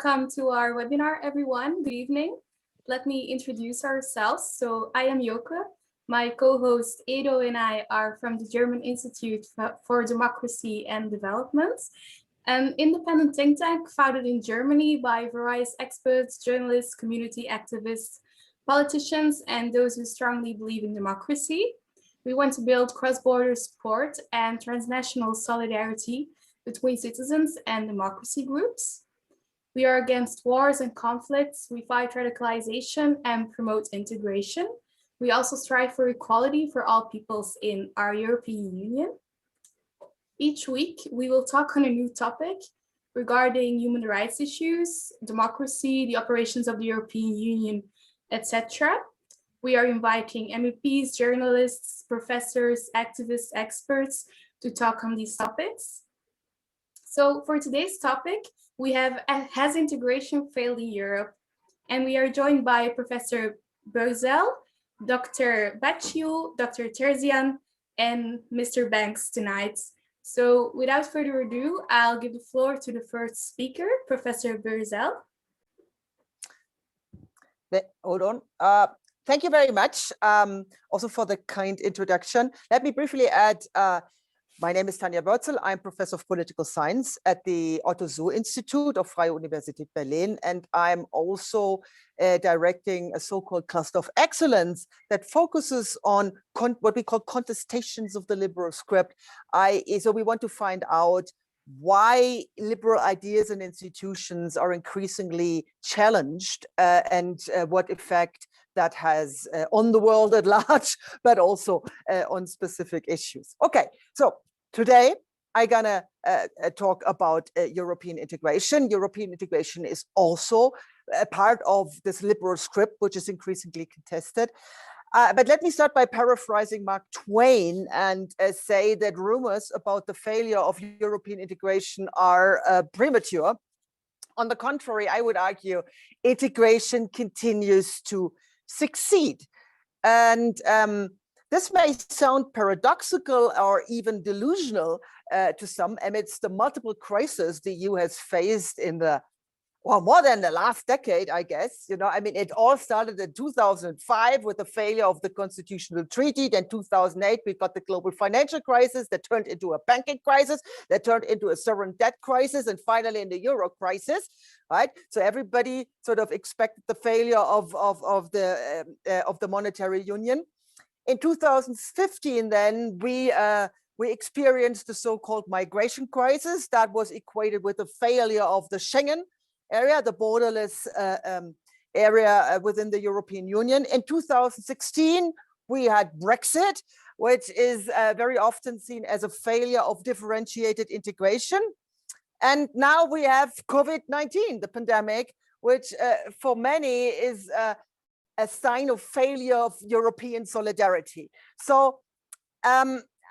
Welcome to our webinar, everyone. Good evening. Let me introduce ourselves. So I am Joke. My co-host Edo and I are from the German Institute for Democracy and Development, an independent think tank founded in Germany by various experts, journalists, community activists, politicians, and those who strongly believe in democracy. We want to build cross-border support and transnational solidarity between citizens and democracy groups. We are against wars and conflicts. We fight radicalization and promote integration. We also strive for equality for all peoples in our European Union. Each week, we will talk on a new topic regarding human rights issues, democracy, the operations of the European Union, etc. We are inviting MEPs, journalists, professors, activists, experts to talk on these topics. So for today's topic, we have Has Integration Failed in Europe? And we are joined by Professor Börzel, Dr. Baciu, Dr. Terzyan, and Mr. Banks tonight. So without further ado, I'll give the floor to the first speaker, Professor Börzel. Hold on. Thank you very much also for the kind introduction. Let me briefly add, my name is Tanja Börzel. I'm Professor of Political Science at the Otto Suhr Institute of Freie Universität Berlin, and I'm also directing a so-called cluster of excellence that focuses on what we call contestations of the liberal script. So we want to find out why liberal ideas and institutions are increasingly challenged and what effect that has on the world at large, but also on specific issues. Okay, so today I'm gonna talk about European integration. European integration is also a part of this liberal script, which is increasingly contested. But let me start by paraphrasing Mark Twain and say that rumors about the failure of European integration are premature. On the contrary, I would argue integration continues to succeed. And this may sound paradoxical or even delusional to some amidst the multiple crises the EU has faced in the, well, more than the last decade, I guess. You know, I mean, it all started in 2005 with the failure of the constitutional treaty. Then 2008, we got the global financial crisis that turned into a banking crisis, that turned into a sovereign debt crisis, and finally in the euro crisis, right? So everybody sort of expected the failure of the monetary union. In 2015, then we experienced the so-called migration crisis that was equated with the failure of the Schengen area, the borderless area within the European Union. In 2016, we had Brexit, which is very often seen as a failure of differentiated integration. And now we have COVID-19, the pandemic, which for many is a sign of failure of European solidarity. So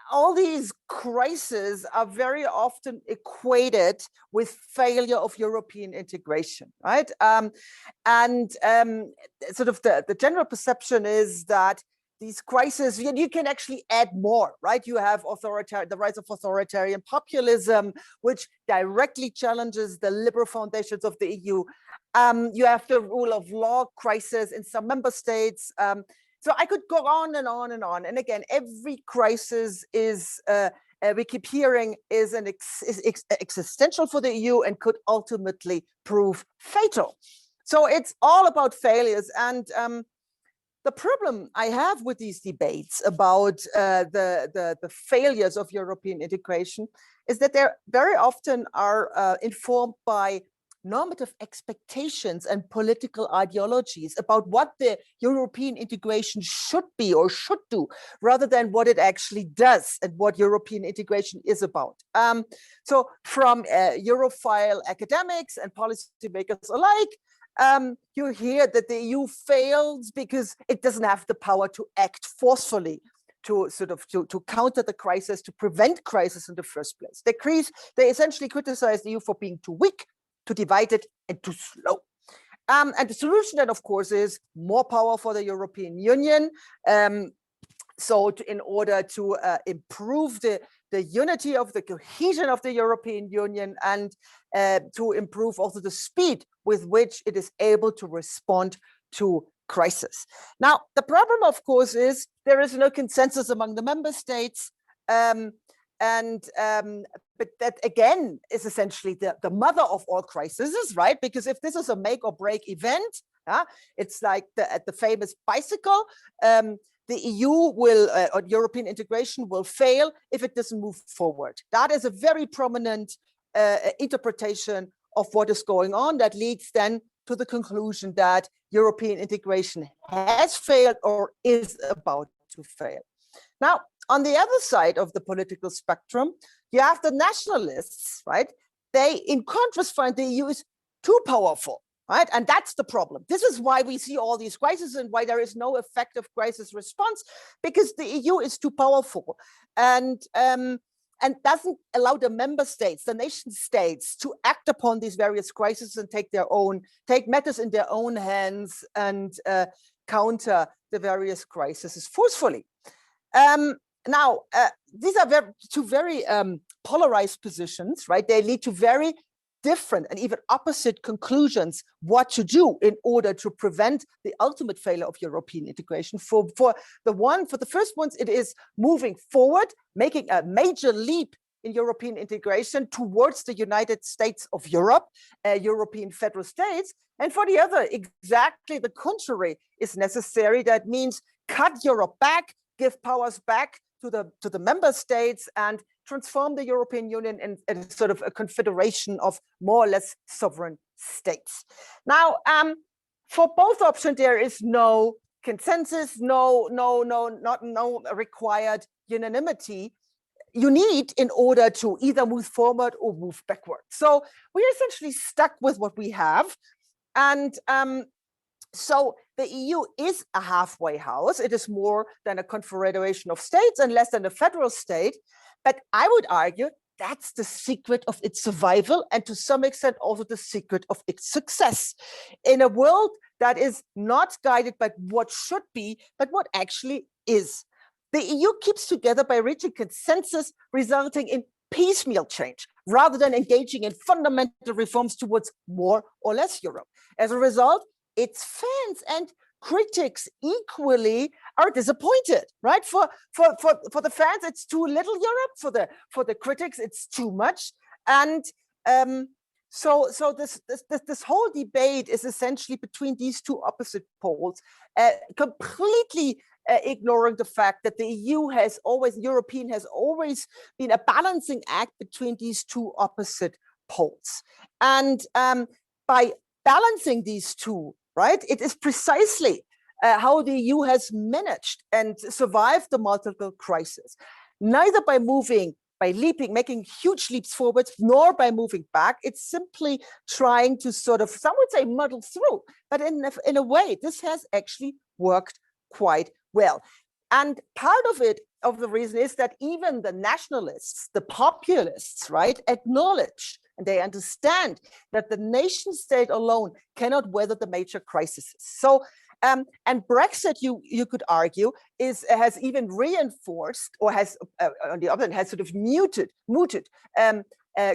all these crises are very often equated with failure of European integration, right? Sort of the general perception is that these crises, you can actually add more, right? You have the rise of authoritarian populism, which directly challenges the liberal foundations of the EU. You have the rule of law crisis in some member states. So I could go on and on and on. And again, every crisis is, we keep hearing, is existential for the EU and could ultimately prove fatal. So it's all about failures. And the problem I have with these debates about the failures of European integration is that they very often are informed by normative expectations and political ideologies about what the European integration should be or should do, rather than what it actually does and what European integration is about. So from Europhile academics and policymakers alike, you hear that the EU fails because it doesn't have the power to act forcefully to sort of to counter the crisis, to prevent crisis in the first place. They essentially criticize the EU for being too weak, too divided, and too slow. And the solution then, of course, is more power for the European Union. In order to improve the the unity of the cohesion of the European Union, and to improve also the speed with which it is able to respond to crisis. Now, the problem, of course, is there is no consensus among the member states. But that again is essentially the mother of all crises, right? Because if this is a make or break event, it's like the famous bicycle. The EU will, or European integration will fail if it doesn't move forward. That is a very prominent interpretation of what is going on that leads then to the conclusion that European integration has failed or is about to fail. Now, on the other side of the political spectrum, you have the nationalists, right? They, in contrast, find the EU is too powerful, right? And that's the problem. This is why we see all these crises and why there is no effective crisis response, because the EU is too powerful and doesn't allow the member states, the nation states, to act upon these various crises and take matters in their own hands and counter the various crises forcefully. Now, these are two very polarized positions, right? They lead to very different and even opposite conclusions what to do in order to prevent the ultimate failure of European integration. For the first ones, it is moving forward, making a major leap in European integration towards the United States of Europe, European federal states. And for the other, exactly the contrary is necessary. That means cut Europe back, give powers back to the member states, and transform the European Union in sort of a confederation of more or less sovereign states. Now, for both options, there is no consensus, no required unanimity you need in order to either move forward or move backward. So we're essentially stuck with what we have. And so the EU is a halfway house. It is more than a confederation of states and less than a federal state. But I would argue that's the secret of its survival, and to some extent also the secret of its success in a world that is not guided by what should be, but what actually is. The EU keeps together by reaching consensus, resulting in piecemeal change, rather than engaging in fundamental reforms towards more or less Europe. As a result, its fans and critics equally are disappointed, right? For the fans, it's too little Europe. For the critics, it's too much. And so this whole debate is essentially between these two opposite poles, completely ignoring the fact that the European has always been a balancing act between these two opposite poles. And by balancing these two, right, it is precisely how the EU has managed and survived the multiple crises, neither by making huge leaps forwards, nor by moving back. It's simply trying to sort of, some would say, muddle through. But in a way, this has actually worked quite well. And part of the reason is that even the nationalists, the populists, right, acknowledge and they understand that the nation state alone cannot weather the major crises. So, and Brexit, you could argue, has even reinforced, or has, on the other hand, has sort of mooted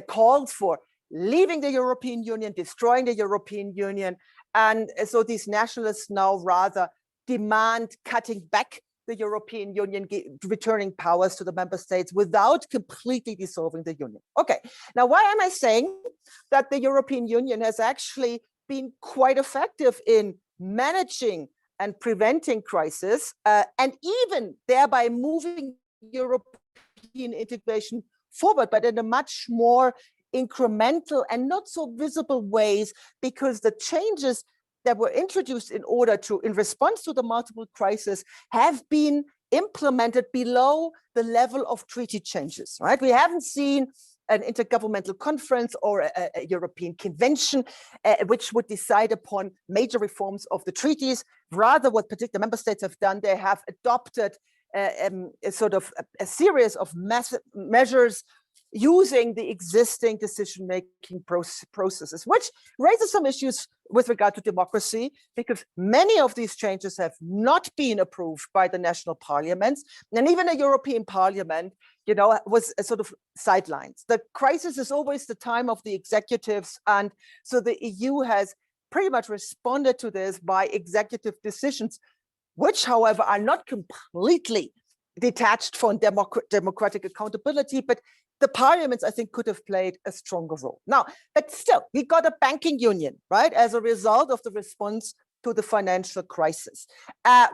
calls for leaving the European Union, destroying the European Union. And so these nationalists now rather demand cutting back the European Union, returning powers to the member states without completely dissolving the Union. Okay, now why am I saying that the European Union has actually been quite effective in managing and preventing crisis, and even thereby moving European integration forward, but in a much more incremental and not so visible ways, because the changes that were introduced in response to the multiple crises have been implemented below the level of treaty changes, right? We haven't seen an intergovernmental conference or a European convention which would decide upon major reforms of the treaties. Rather, what particular member states have done, they have adopted a series of measures using the existing decision-making processes, which raises some issues with regard to democracy, because many of these changes have not been approved by the national parliaments. And even a European Parliament was sort of sidelines. The crisis is always the time of the executives. And so the EU has pretty much responded to this by executive decisions, which, however, are not completely detached from democratic accountability, but the parliaments, I think, could have played a stronger role. Now, but still, we got a banking union, right, as a result of the response to the financial crisis,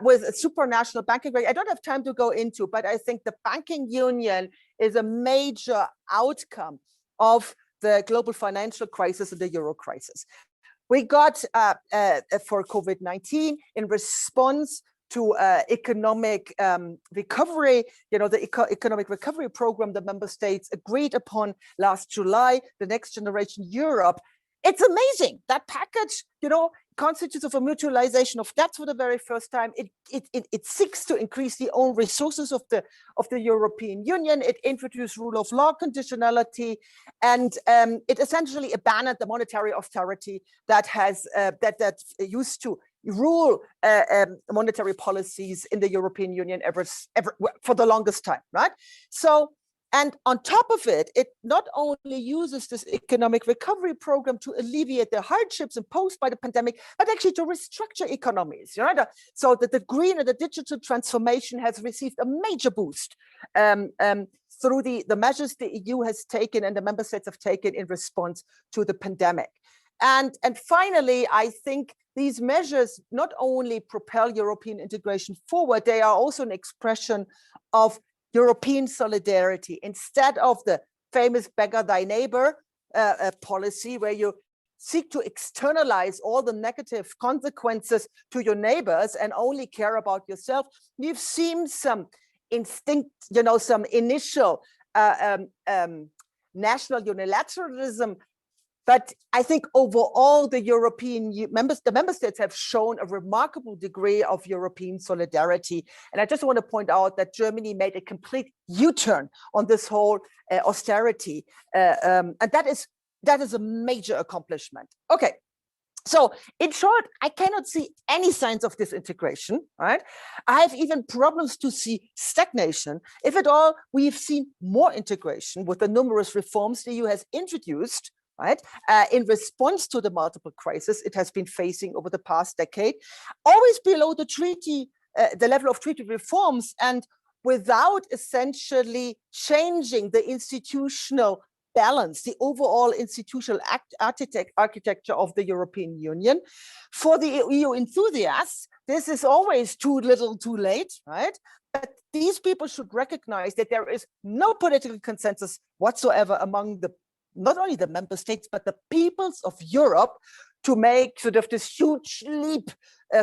with a supranational banking. I don't have time to go into, but I think the banking union is a major outcome of the global financial crisis and the euro crisis. We got for COVID-19 in response to economic recovery, the economic recovery program the member states agreed upon last July, the Next Generation Europe. It's amazing. That package, constitutes of a mutualization of debts for the very first time. It seeks to increase the own resources of the European Union. It introduced rule of law conditionality, and it essentially abandoned the monetary austerity that has that used to rule monetary policies in the European Union ever for the longest time, right? So, and on top of it, it not only uses this economic recovery program to alleviate the hardships imposed by the pandemic, but actually to restructure economies, so that the green and the digital transformation has received a major boost through the measures the EU has taken and the member states have taken in response to the pandemic. And finally, I think these measures not only propel European integration forward, they are also an expression of European solidarity. Instead of the famous beggar thy neighbor policy, where you seek to externalize all the negative consequences to your neighbors and only care about yourself, you've seen some instinct, some initial national unilateralism. But I think overall, the member states have shown a remarkable degree of European solidarity. And I just want to point out that Germany made a complete U-turn on this whole austerity. And that is a major accomplishment. Okay. So in short, I cannot see any signs of disintegration, right? I have even problems to see stagnation. If at all, we've seen more integration with the numerous reforms the EU has introduced, right? In response to the multiple crises it has been facing over the past decade, always below the treaty, the level of treaty reforms, and without essentially changing the institutional balance, the overall institutional architecture of the European Union. For the EU enthusiasts, this is always too little, too late, right? But these people should recognize that there is no political consensus whatsoever among not only the member states, but the peoples of Europe to make sort of this huge leap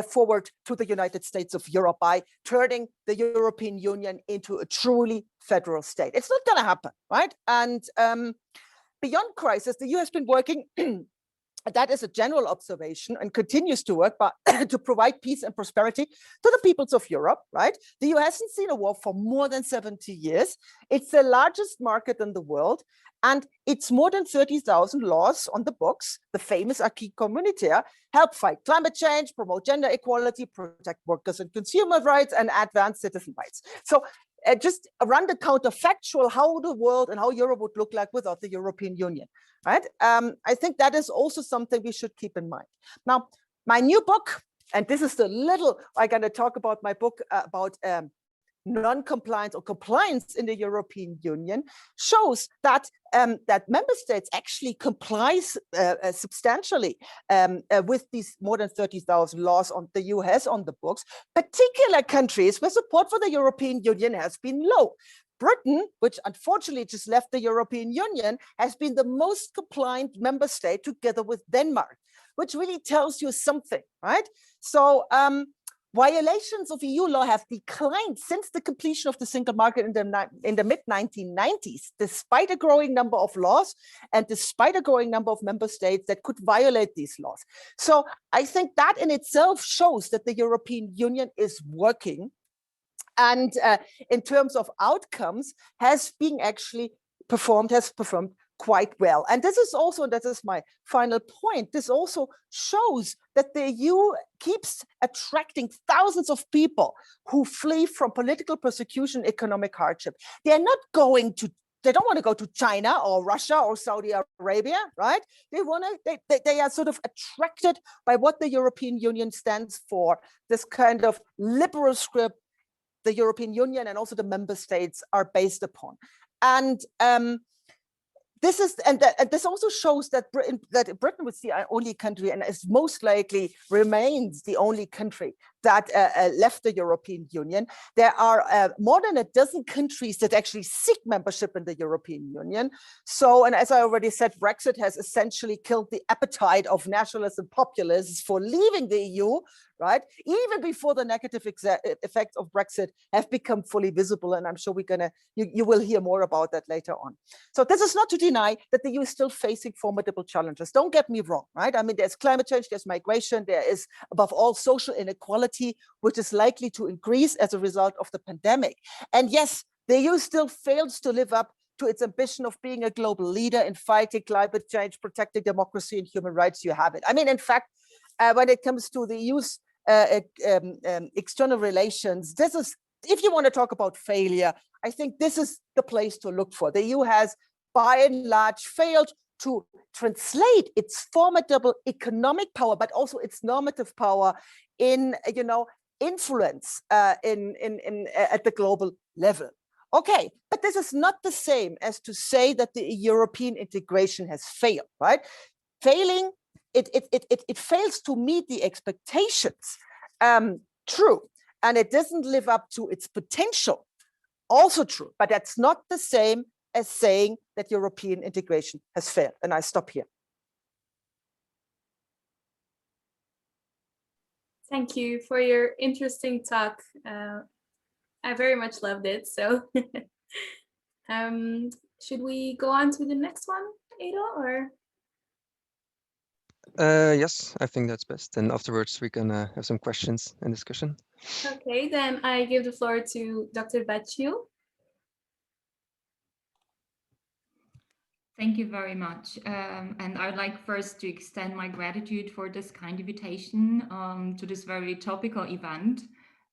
forward to the United States of Europe by turning the European Union into a truly federal state. It's not going to happen, right? And beyond crisis, the EU has been working, that is a general observation, and continues to work to provide peace and prosperity to the peoples of Europe, right? The EU hasn't seen a war for more than 70 years. It's the largest market in the world, and it's more than 30,000 laws on the books. The famous acquis communautaire help fight climate change, promote gender equality, protect workers and consumer rights, and advance citizen rights. So just run the counterfactual how the world and how Europe would look like without the European Union, right? I think that is also something we should keep in mind. Now, my new book, and this is the little, I'm going to talk about my book about non-compliance or compliance in the European Union, shows that that member states actually comply substantially with these more than 30,000 laws on the EU has on the books, particular countries where support for the European Union has been low. Britain, which unfortunately just left the European Union, has been the most compliant member state together with Denmark, which really tells you something, right? So violations of EU law have declined since the completion of the single market in the mid-1990s, despite a growing number of laws and despite a growing number of member states that could violate these laws. So I think that in itself shows that the European Union is working, and in terms of outcomes has performed quite well. And this is also, and that is my final point, this also shows that the EU keeps attracting thousands of people who flee from political persecution, economic hardship. They're not going to, they don't want to go to China or Russia or Saudi Arabia, right? They are sort of attracted by what the European Union stands for, this kind of liberal script the European Union and also the member states are based upon. And this also shows that Britain was the only country, and is most likely remains the only country that left the European Union. There are more than a dozen countries that actually seek membership in the European Union. So, and as I already said, Brexit has essentially killed the appetite of nationalists and populists for leaving the EU, right? Even before the negative effects of Brexit have become fully visible. And I'm sure you will hear more about that later on. So this is not to deny that the EU is still facing formidable challenges. Don't get me wrong, right? I mean, there's climate change, there's migration, there is above all social inequality, which is likely to increase as a result of the pandemic. And yes, the EU still fails to live up to its ambition of being a global leader in fighting climate change, protecting democracy and human rights. You have it. I mean, in fact, when it comes to the EU's external relations, this is, if you want to talk about failure, I think this is the place to look for. The EU has by and large failed to translate its formidable economic power, but also its normative power in, influence at the global level. Okay, but this is not the same as to say that the European integration has failed, right? Failing, it fails to meet the expectations, true, and it doesn't live up to its potential, also true, but that's not the same as saying that European integration has failed. And I stop here. Thank you for your interesting talk. I very much loved it. So should we go on to the next one, Edo, or? Yes, I think that's best. And afterwards, we can have some questions and discussion. Okay, then I give the floor to Dr. Baciu. Thank you very much. And I would like first to extend my gratitude for this kind invitation to this very topical event.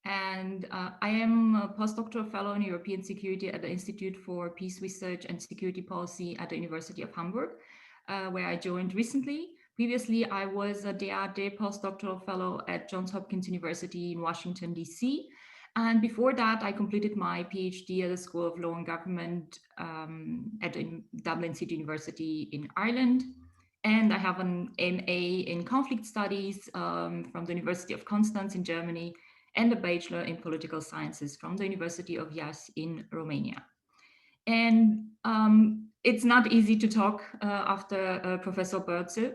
And I am a postdoctoral fellow in European security at the Institute for Peace Research and Security Policy at the University of Hamburg, where I joined recently. Previously, I was a DAAD postdoctoral fellow at Johns Hopkins University in Washington, DC. And before that, I completed my PhD at the School of Law and Government at Dublin City University in Ireland. And I have an MA in Conflict Studies from the University of Constance in Germany, and a Bachelor in Political Sciences from the University of Iași in Romania. And it's not easy to talk after Professor Börzel,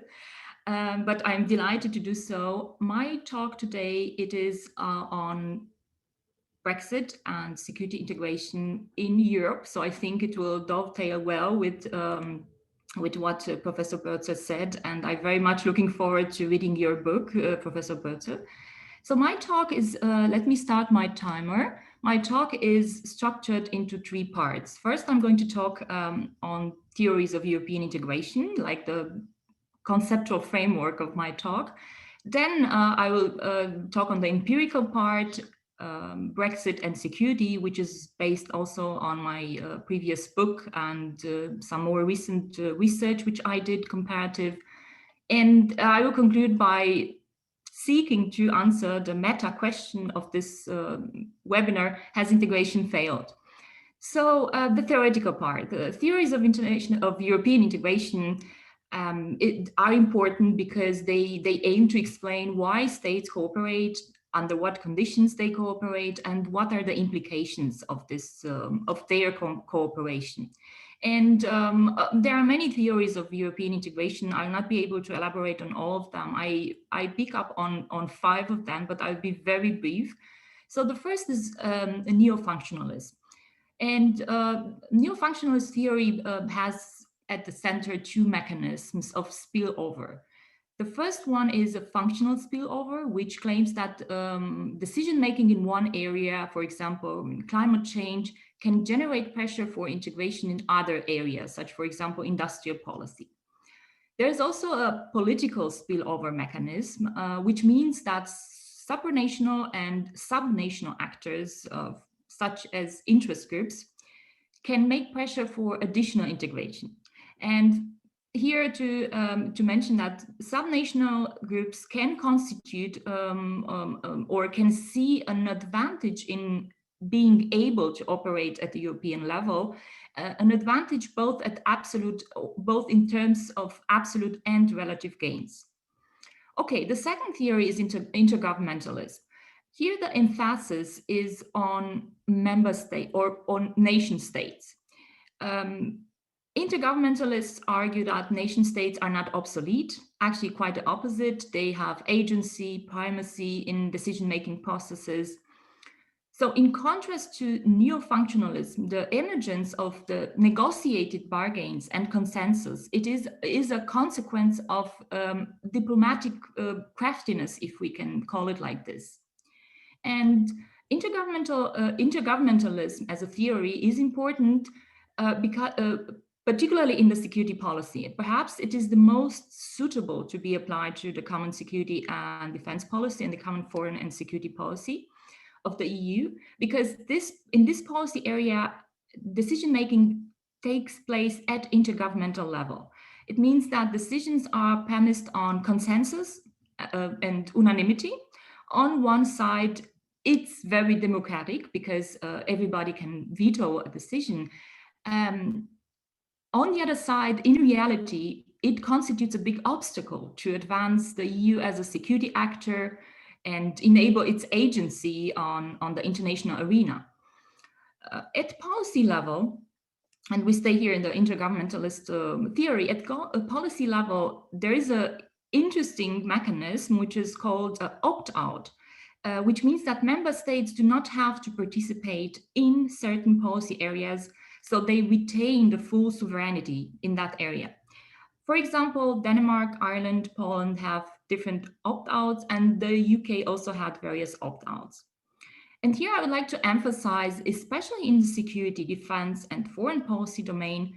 but I'm delighted to do so. My talk today, it is on Brexit and security integration in Europe. So I think it will dovetail well with what Professor Börzel said. And I'm very much looking forward to reading your book, Professor Börzel. So my talk is, let me start my timer. My talk is structured into 3 parts. First, I'm going to talk on theories of European integration, like the conceptual framework of my talk. Then I will talk on the empirical part, Brexit and security, which is based also on my previous book and some more recent research, which I did comparative. And I will conclude by seeking to answer the meta question of this webinar: has integration failed? So the theoretical part, the theories of European integration are important because they aim to explain why states cooperate, under what conditions they cooperate, and what are the implications of this of their cooperation. And there are many theories of European integration. I'll not be able to elaborate on all of them. I pick up on 5 of them, but I'll be very brief. So the first is neo-functionalism. And neo-functionalist theory has at the center 2 mechanisms of spillover. The first one is a functional spillover, which claims that decision-making in one area, for example, climate change, can generate pressure for integration in other areas, such, for example, industrial policy. There is also a political spillover mechanism, which means that supranational and subnational actors, such as interest groups, can make pressure for additional integration. And here to mention that subnational groups can constitute or can see an advantage in being able to operate at the European level, an advantage both in terms of absolute and relative gains. Okay, the second theory is intergovernmentalism. Here the emphasis is on member state or on nation states. Intergovernmentalists argue that nation states are not obsolete, actually quite the opposite. They have agency, primacy in decision-making processes. So in contrast to neo-functionalism, the emergence of the negotiated bargains and consensus, it is a consequence of diplomatic craftiness, if we can call it like this. And intergovernmentalism as a theory is important because, particularly in the security policy. Perhaps it is the most suitable to be applied to the common security and defense policy and the common foreign and security policy of the EU, because in this policy area, decision-making takes place at intergovernmental level. It means that decisions are premised on consensus and unanimity. On one side, it's very democratic because everybody can veto a decision. On the other side, in reality, it constitutes a big obstacle to advance the EU as a security actor and enable its agency on the international arena. At policy level, and we stay here in the intergovernmentalist theory, at a policy level, there is an interesting mechanism which is called opt-out, which means that member states do not have to participate in certain policy areas, so they retain the full sovereignty in that area. For example, Denmark, Ireland, Poland have different opt-outs, and the UK also had various opt-outs. And here I would like to emphasize, especially in the security, defense, and foreign policy domain,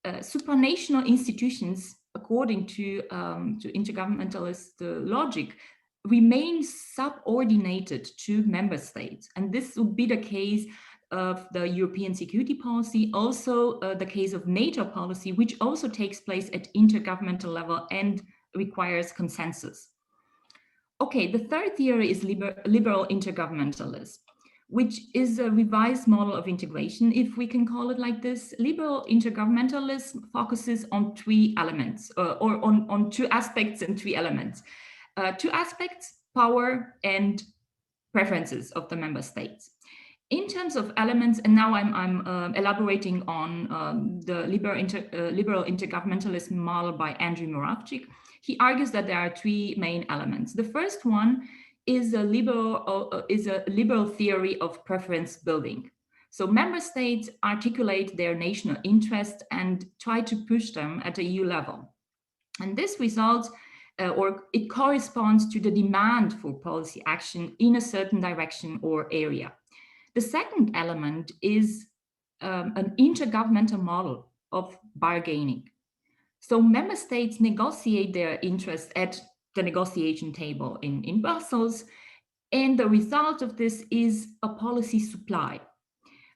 supranational institutions, according to intergovernmentalist logic, remain subordinated to member states. And this would be the case of the European security policy, also the case of NATO policy, which also takes place at intergovernmental level and requires consensus. Okay, the third theory is liberal intergovernmentalism, which is a revised model of integration, if we can call it like this. Liberal intergovernmentalism focuses on three elements, or on two aspects and three elements. Two aspects, power and preferences of the member states. In terms of elements, and now I'm elaborating on the liberal intergovernmentalism model by Andrew Moravchik. He argues that there are three main elements. The first one is a liberal theory of preference building. So member states articulate their national interests and try to push them at the EU level. And this results, or it corresponds to the demand for policy action in a certain direction or area. The second element is an intergovernmental model of bargaining. So member states negotiate their interests at the negotiation table in Brussels, and the result of this is a policy supply.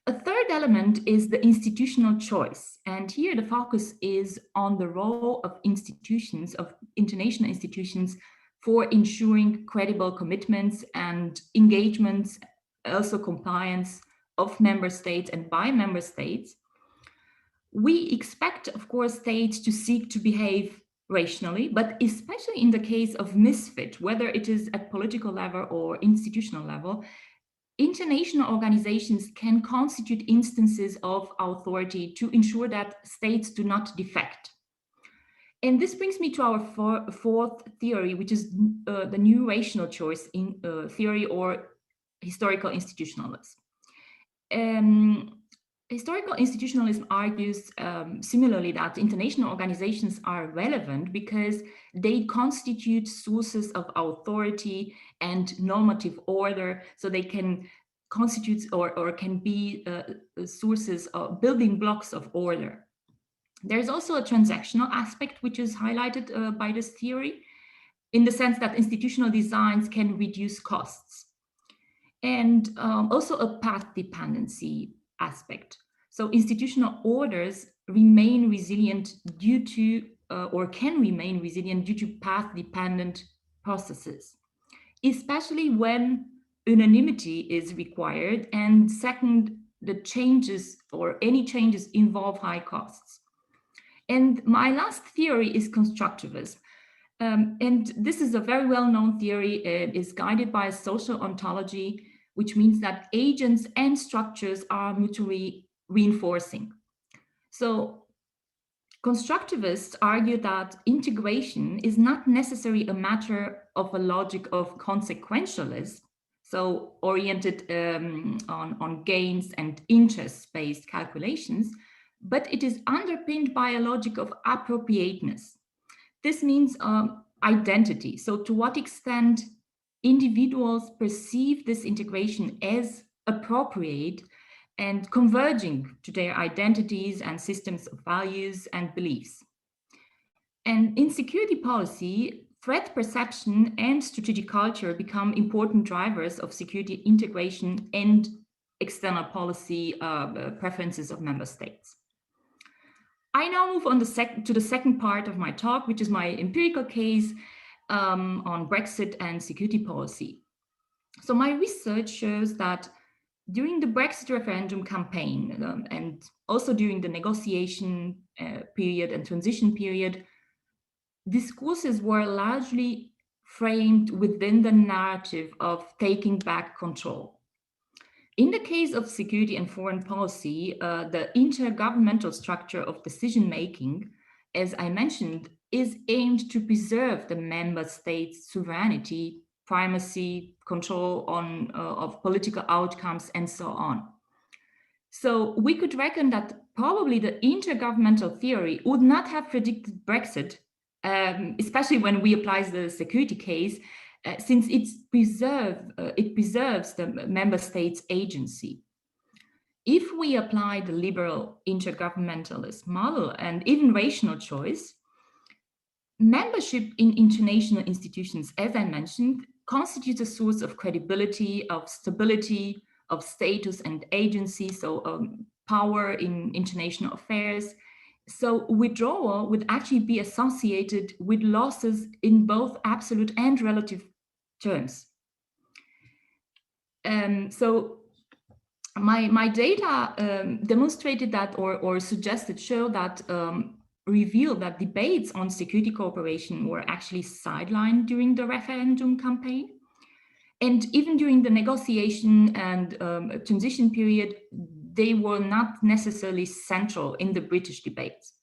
A third element is the institutional choice, and here the focus is on the role of institutions, of international institutions, for ensuring credible commitments and engagements, also compliance of member states and by member states. We expect, of course, states to seek to behave rationally, but especially in the case of misfit, whether it is at political level or institutional level, international organizations can constitute instances of authority to ensure that states do not defect. And this brings me to our fourth theory, which is the new rational choice in theory, or historical institutionalism. Historical institutionalism argues similarly that international organizations are relevant because they constitute sources of authority and normative order, so they can constitutes or can be sources of building blocks of order. There's also a transactional aspect which is highlighted by this theory, in the sense that institutional designs can reduce costs. And also a path dependency aspect. So institutional orders remain resilient due to, or can remain resilient due to path-dependent processes, especially when unanimity is required, and second, the changes or any changes involve high costs. And my last theory is constructivism. And this is a very well-known theory. It is guided by a social ontology, which means that agents and structures are mutually reinforcing. So constructivists argue that integration is not necessarily a matter of a logic of consequentialism, so oriented on gains and interest-based calculations, but it is underpinned by a logic of appropriateness. This means identity. So to what extent individuals perceive this integration as appropriate and converging to their identities and systems of values and beliefs. And in security policy, threat perception and strategic culture become important drivers of security integration and external policy preferences of member states. I now move on to the second part of my talk, which is my empirical case on Brexit and security policy. So my research shows that during the Brexit referendum campaign and also during the negotiation period and transition period, discourses were largely framed within the narrative of taking back control. In the case of security and foreign policy, the intergovernmental structure of decision-making, as I mentioned, is aimed to preserve the member states' sovereignty, primacy, control of political outcomes, and so on. So we could reckon that probably the intergovernmental theory would not have predicted Brexit, especially when we apply the security case, since it preserves the member states' agency. If we apply the liberal intergovernmentalist model and even rational choice, membership in international institutions, as I mentioned, constitutes a source of credibility, of stability, of status and agency, so power in international affairs. So withdrawal would actually be associated with losses in both absolute and relative terms. So my data demonstrated that, or suggested, show that, revealed that debates on security cooperation were actually sidelined during the referendum campaign. And even during the negotiation and transition period, they were not necessarily central in the British debates.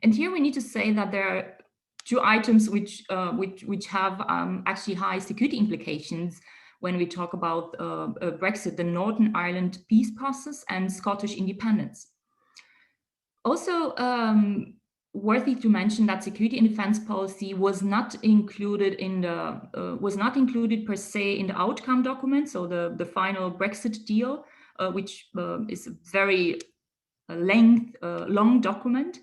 And here we need to say that there are two items which have actually high security implications when we talk about Brexit: the Northern Ireland peace process and Scottish independence. Also, worthy to mention that security and defense policy was not included in the per se in the outcome document, so the final Brexit deal, which is a very long document.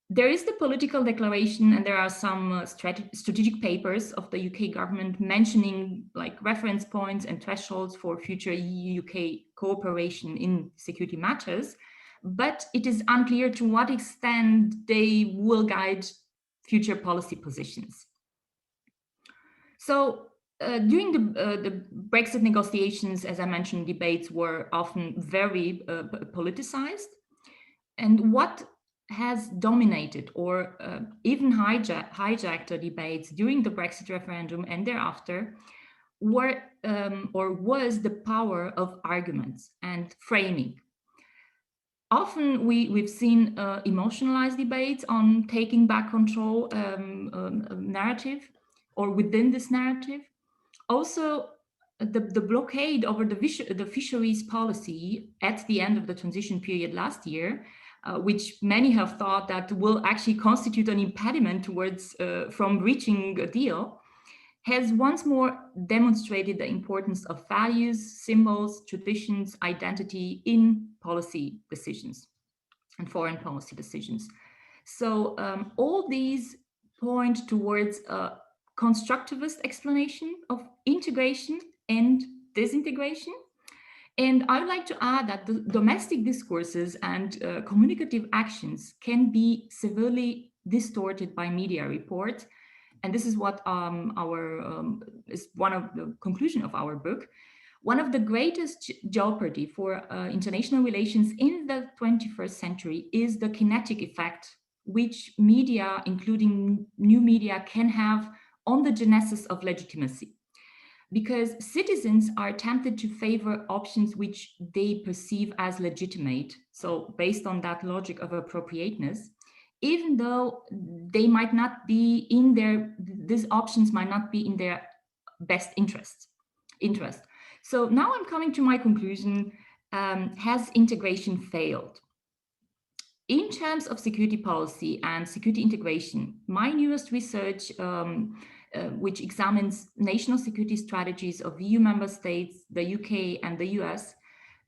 There is the political declaration, and there are some strategic papers of the UK government mentioning like reference points and thresholds for future EU-UK cooperation in security matters, but it is unclear to what extent they will guide future policy positions. So during the Brexit negotiations, as I mentioned, debates were often very politicized, and what has dominated or even hijacked the debates during the Brexit referendum and thereafter were or was the power of arguments and framing. Often we've seen emotionalized debates on taking back control narrative or within this narrative. Also, the blockade over the fisheries policy at the end of the transition period last year, which many have thought that will actually constitute an impediment towards from reaching a deal, has once more demonstrated the importance of values, symbols, traditions, identity in policy decisions and foreign policy decisions. So all these point towards a constructivist explanation of integration and disintegration. And I would like to add that the domestic discourses and communicative actions can be severely distorted by media reports. And this is what is one of the conclusion of our book. One of the greatest jeopardy for international relations in the 21st century is the kinetic effect which media, including new media, can have on the genesis of legitimacy. Because citizens are tempted to favor options which they perceive as legitimate. So based on that logic of appropriateness, even though they might not be in these options might not be in their best interest. So now I'm coming to my conclusion, has integration failed? In terms of security policy and security integration, my newest research, which examines national security strategies of EU member states, the UK and the US,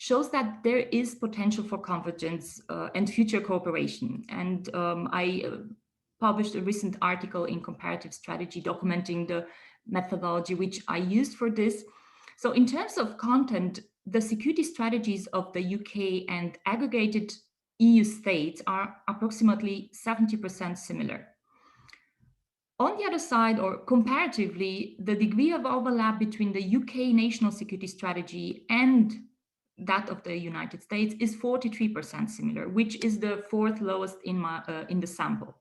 shows that there is potential for convergence and future cooperation. And I published a recent article in Comparative Strategy documenting the methodology which I used for this. So in terms of content, the security strategies of the UK and aggregated EU states are approximately 70% similar. On the other side, or comparatively, the degree of overlap between the UK national security strategy and that of the United States is 43% similar, which is the fourth lowest in the sample.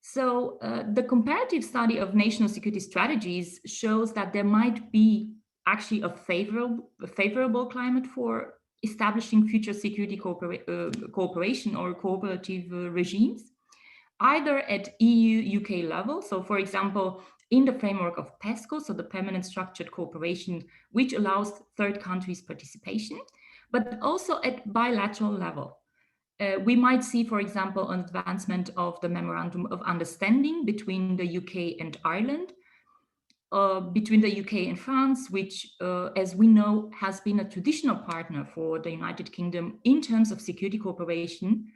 So the comparative study of national security strategies shows that there might be actually a favorable climate for establishing future security cooperation or cooperative regimes, either at EU-UK level. So for example, in the framework of PESCO, so the Permanent Structured Cooperation, which allows third countries participation, but also at bilateral level. We might see, for example, an advancement of the Memorandum of Understanding between the UK and Ireland, between the UK and France, which, as we know, has been a traditional partner for the United Kingdom in terms of security cooperation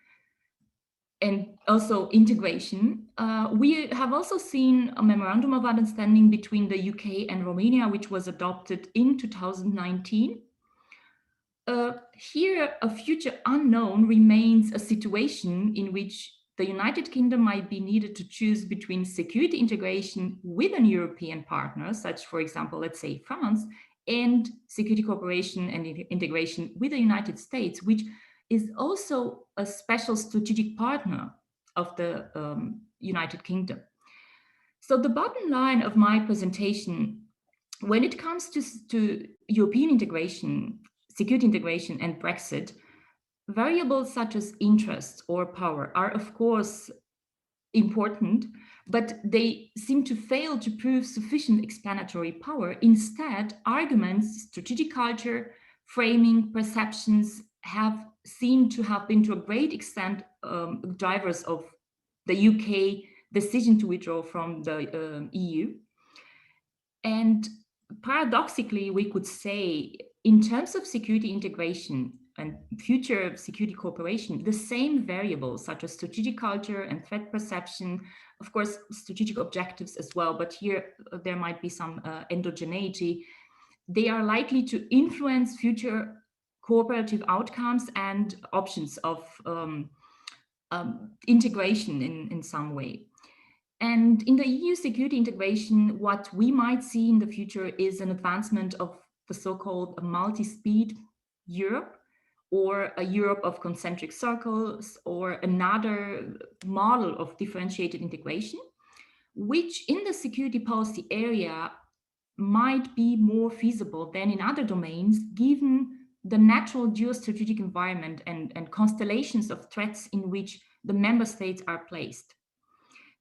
and also integration. We have also seen a Memorandum of Understanding between the UK and Romania, which was adopted in 2019. Here, a future unknown remains a situation in which the United Kingdom might be needed to choose between security integration with an European partner, such, for example, let's say France, and security cooperation and integration with the United States, which is also a special strategic partner of the United Kingdom. So the bottom line of my presentation, when it comes to European integration, security integration and Brexit, variables such as interest or power are of course important, but they seem to fail to prove sufficient explanatory power. Instead, arguments, strategic culture, framing, perceptions seem to have been to a great extent drivers of the UK decision to withdraw from the EU. And paradoxically, we could say, in terms of security integration and future security cooperation, the same variables such as strategic culture and threat perception, of course, strategic objectives as well, but here there might be some endogeneity. They are likely to influence future cooperative outcomes and options of integration in some way. And in the EU security integration, what we might see in the future is an advancement of the so-called multi-speed Europe, or a Europe of concentric circles, or another model of differentiated integration, which in the security policy area might be more feasible than in other domains, given the natural geostrategic environment and constellations of threats in which the member states are placed.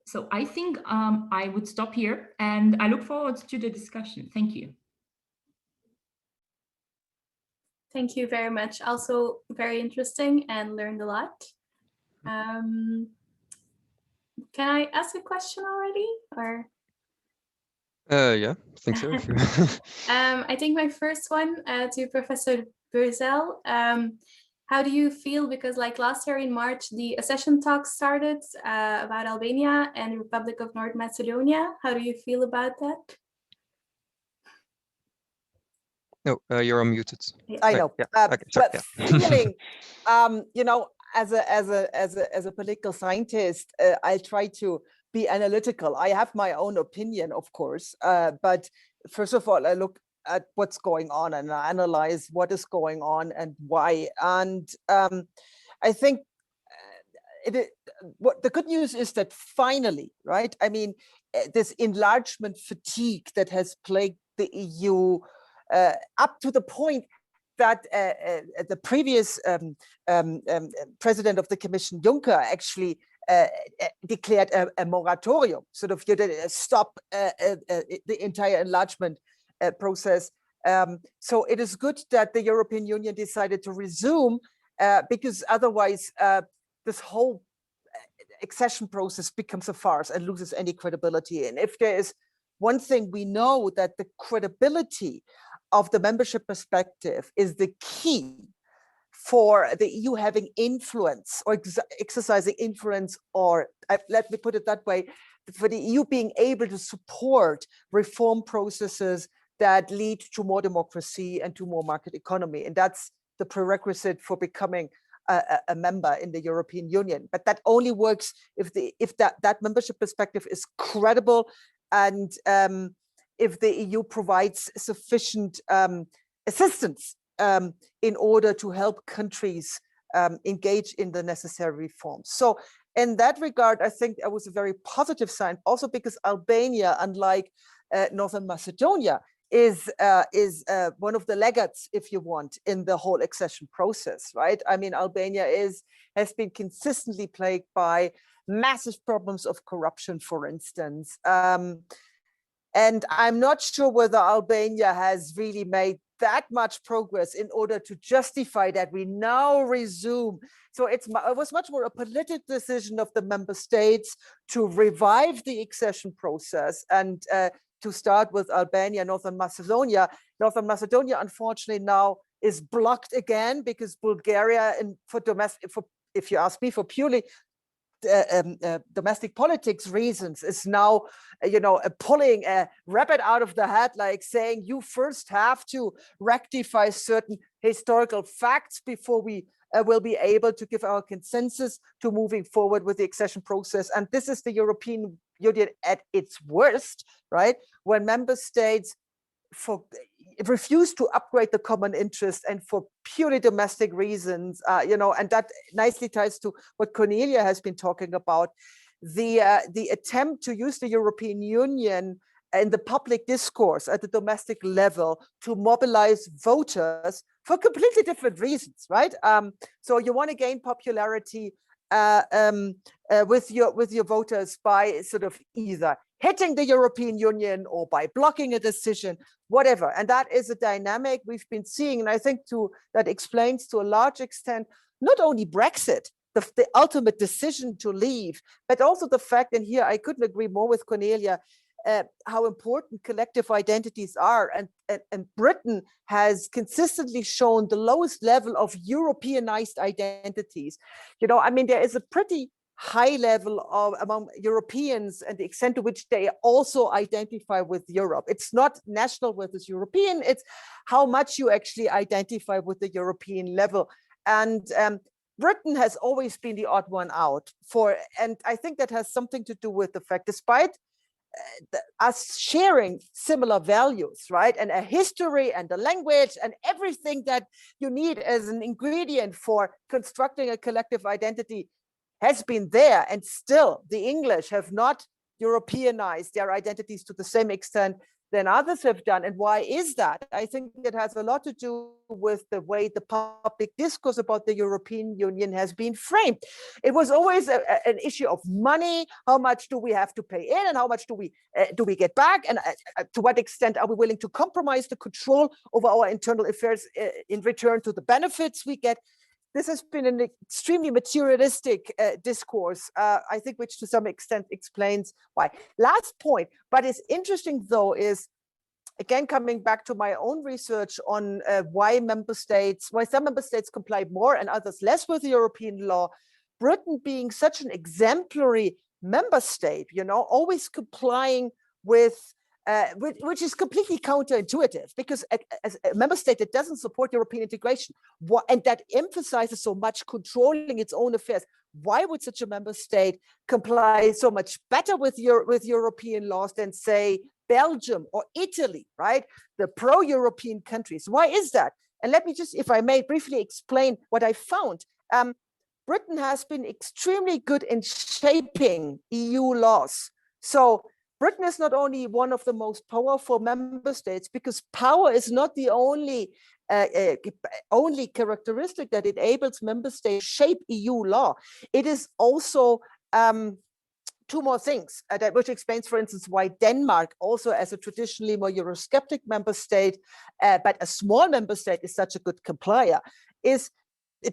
So I think I would stop here, and I look forward to the discussion. Thank you. Thank you very much. Also very interesting and learned a lot. Can I ask a question already, or? Yeah, I think so. If you I think my first one to Professor Börzel. How do you feel? Because like last year in March, the accession talks started about Albania and the Republic of North Macedonia. How do you feel about that? No, you're unmuted. I know, Yeah. Okay, sorry, but yeah. feeling, you know, as a political scientist, I try to be analytical. I have my own opinion, of course, but first of all, I look at what's going on and I analyze what is going on and why. And I think what the good news is that finally, right? I mean, this enlargement fatigue that has plagued the EU up to the point that the previous president of the Commission, Juncker, actually declared a moratorium, sort of stop the entire enlargement process. So it is good that the European Union decided to resume, because otherwise this whole accession process becomes a farce and loses any credibility. And if there is one thing we know, that the credibility of the membership perspective is the key for the EU having influence or exercising influence, or let me put it that way, for the EU being able to support reform processes that lead to more democracy and to more market economy. And that's the prerequisite for becoming a member in the European Union. But that only works if that membership perspective is credible, and if the EU provides sufficient assistance in order to help countries engage in the necessary reforms. So in that regard, I think it was a very positive sign, also because Albania, unlike Northern Macedonia, is one of the laggards, if you want, in the whole accession process, right? I mean, Albania has been consistently plagued by massive problems of corruption, for instance. And I'm not sure whether Albania has really made that much progress in order to justify that we now resume. So it was much more a political decision of the member states to revive the accession process and to start with Albania, Northern Macedonia. Northern Macedonia, unfortunately, now is blocked again because Bulgaria, if you ask me, for purely domestic politics reasons, is now, pulling a rabbit out of the hat, like saying you first have to rectify certain historical facts before we will be able to give our consensus to moving forward with the accession process. And this is the European Union at its worst, right? When member states refuse to upgrade the common interest and for purely domestic reasons, and that nicely ties to what Cornelia has been talking about, the attempt to use the European Union in the public discourse at the domestic level to mobilize voters for completely different reasons, right? So you want to gain popularity with your voters by sort of either hitting the European Union or by blocking a decision, whatever. And that is a dynamic we've been seeing. And I think that explains to a large extent, not only Brexit, the ultimate decision to leave, but also the fact, and here I couldn't agree more with Cornelia, how important collective identities are. And Britain has consistently shown the lowest level of Europeanized identities. I mean, there is a pretty high level of among Europeans and the extent to which they also identify with Europe. It's not national versus European, it's how much you actually identify with the European level. And Britain has always been the odd one out and I think that has something to do with the fact, despite us sharing similar values, right? And a history and a language and everything that you need as an ingredient for constructing a collective identity has been there, and still the English have not Europeanized their identities to the same extent than others have done. And why is that? I think it has a lot to do with the way the public discourse about the European Union has been framed. It was always an issue of money. How much do we have to pay in, and how much do we get back, and to what extent are we willing to compromise the control over our internal affairs in return to the benefits we get? this has been an extremely materialistic discourse, I think, which to some extent explains why. Last point, but it's interesting though, is again, coming back to my own research on why some member states comply more and others less with European law, Britain being such an exemplary member state, you know, always complying with, which is completely counterintuitive, because as a member state that doesn't support European integration, and that emphasizes so much controlling its own affairs, why would such a member state comply so much better with European laws than, say, Belgium or Italy, right? The pro-European countries. Why is that? And let me just, if I may, briefly explain what I found. Britain has been extremely good in shaping EU laws. So Britain is not only one of the most powerful member states, because power is not the only characteristic that enables member states to shape EU law. It is also two more things, which explains, for instance, why Denmark, also as a traditionally more Eurosceptic member state, but a small member state, is such a good complier, is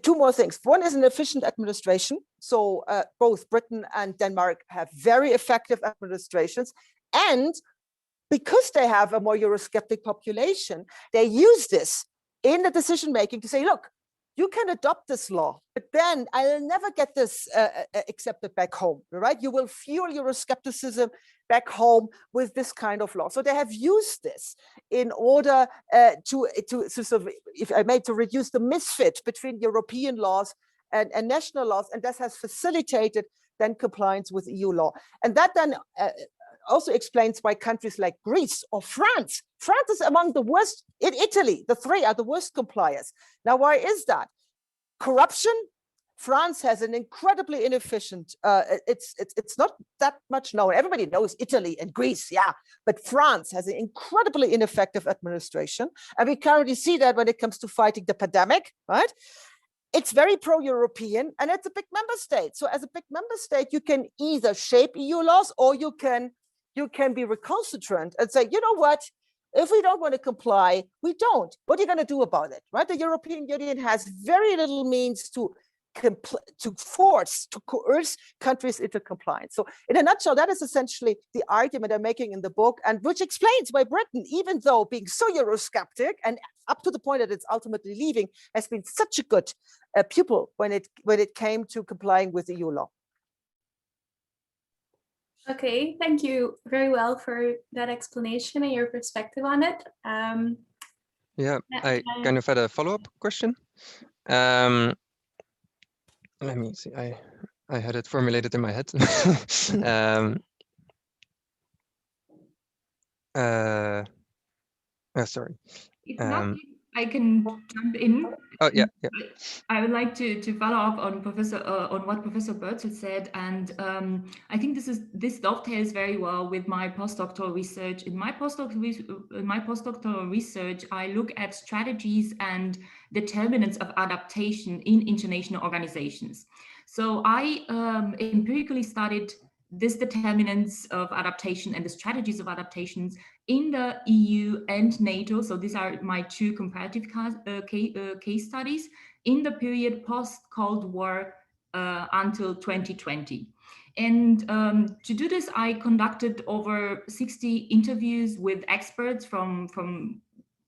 two more things. One is an efficient administration. So both Britain and Denmark have very effective administrations. And because they have a more Eurosceptic population, they use this in the decision-making to say, look, you can adopt this law, but then I'll never get this accepted back home, right? You will fuel Euroscepticism back home with this kind of law. So they have used this in order to sort of, if I may, to reduce the misfit between European laws and national laws, and this has facilitated then compliance with EU law. And that then also explains why countries like Greece or France is among the worst. In Italy, the three are the worst compliers. Now, why is that? Corruption. France has an incredibly inefficient, it's not that much known. Everybody knows Italy and Greece, yeah, but France has an incredibly ineffective administration. And we currently see that when it comes to fighting the pandemic, right? It's very pro-European and it's a big member state. So as a big member state, you can either shape EU laws or you can be recalcitrant and say, you know what? If we don't want to comply, we don't. What are you going to do about it, right? The European Union has very little means to coerce countries into compliance. So in a nutshell, that is essentially the argument I'm making in the book, and which explains why Britain, even though being so Eurosceptic and up to the point that it's ultimately leaving, has been such a good pupil when it came to complying with EU law. Okay, thank you very well for that explanation and your perspective on it. Yeah, I kind of had a follow-up question. Let me see, I had it formulated in my head. Sorry. If not, I can jump in. Oh yeah, yeah. I would like to follow up on what Professor Börzel said, and I think this dovetails very well with my postdoctoral research. In my postdoctoral research, I look at strategies and determinants of adaptation in international organizations. So I empirically studied these determinants of adaptation and the strategies of adaptations in the EU and NATO. So these are my two comparative case studies in the period post-Cold War until 2020. And to do this, I conducted over 60 interviews with experts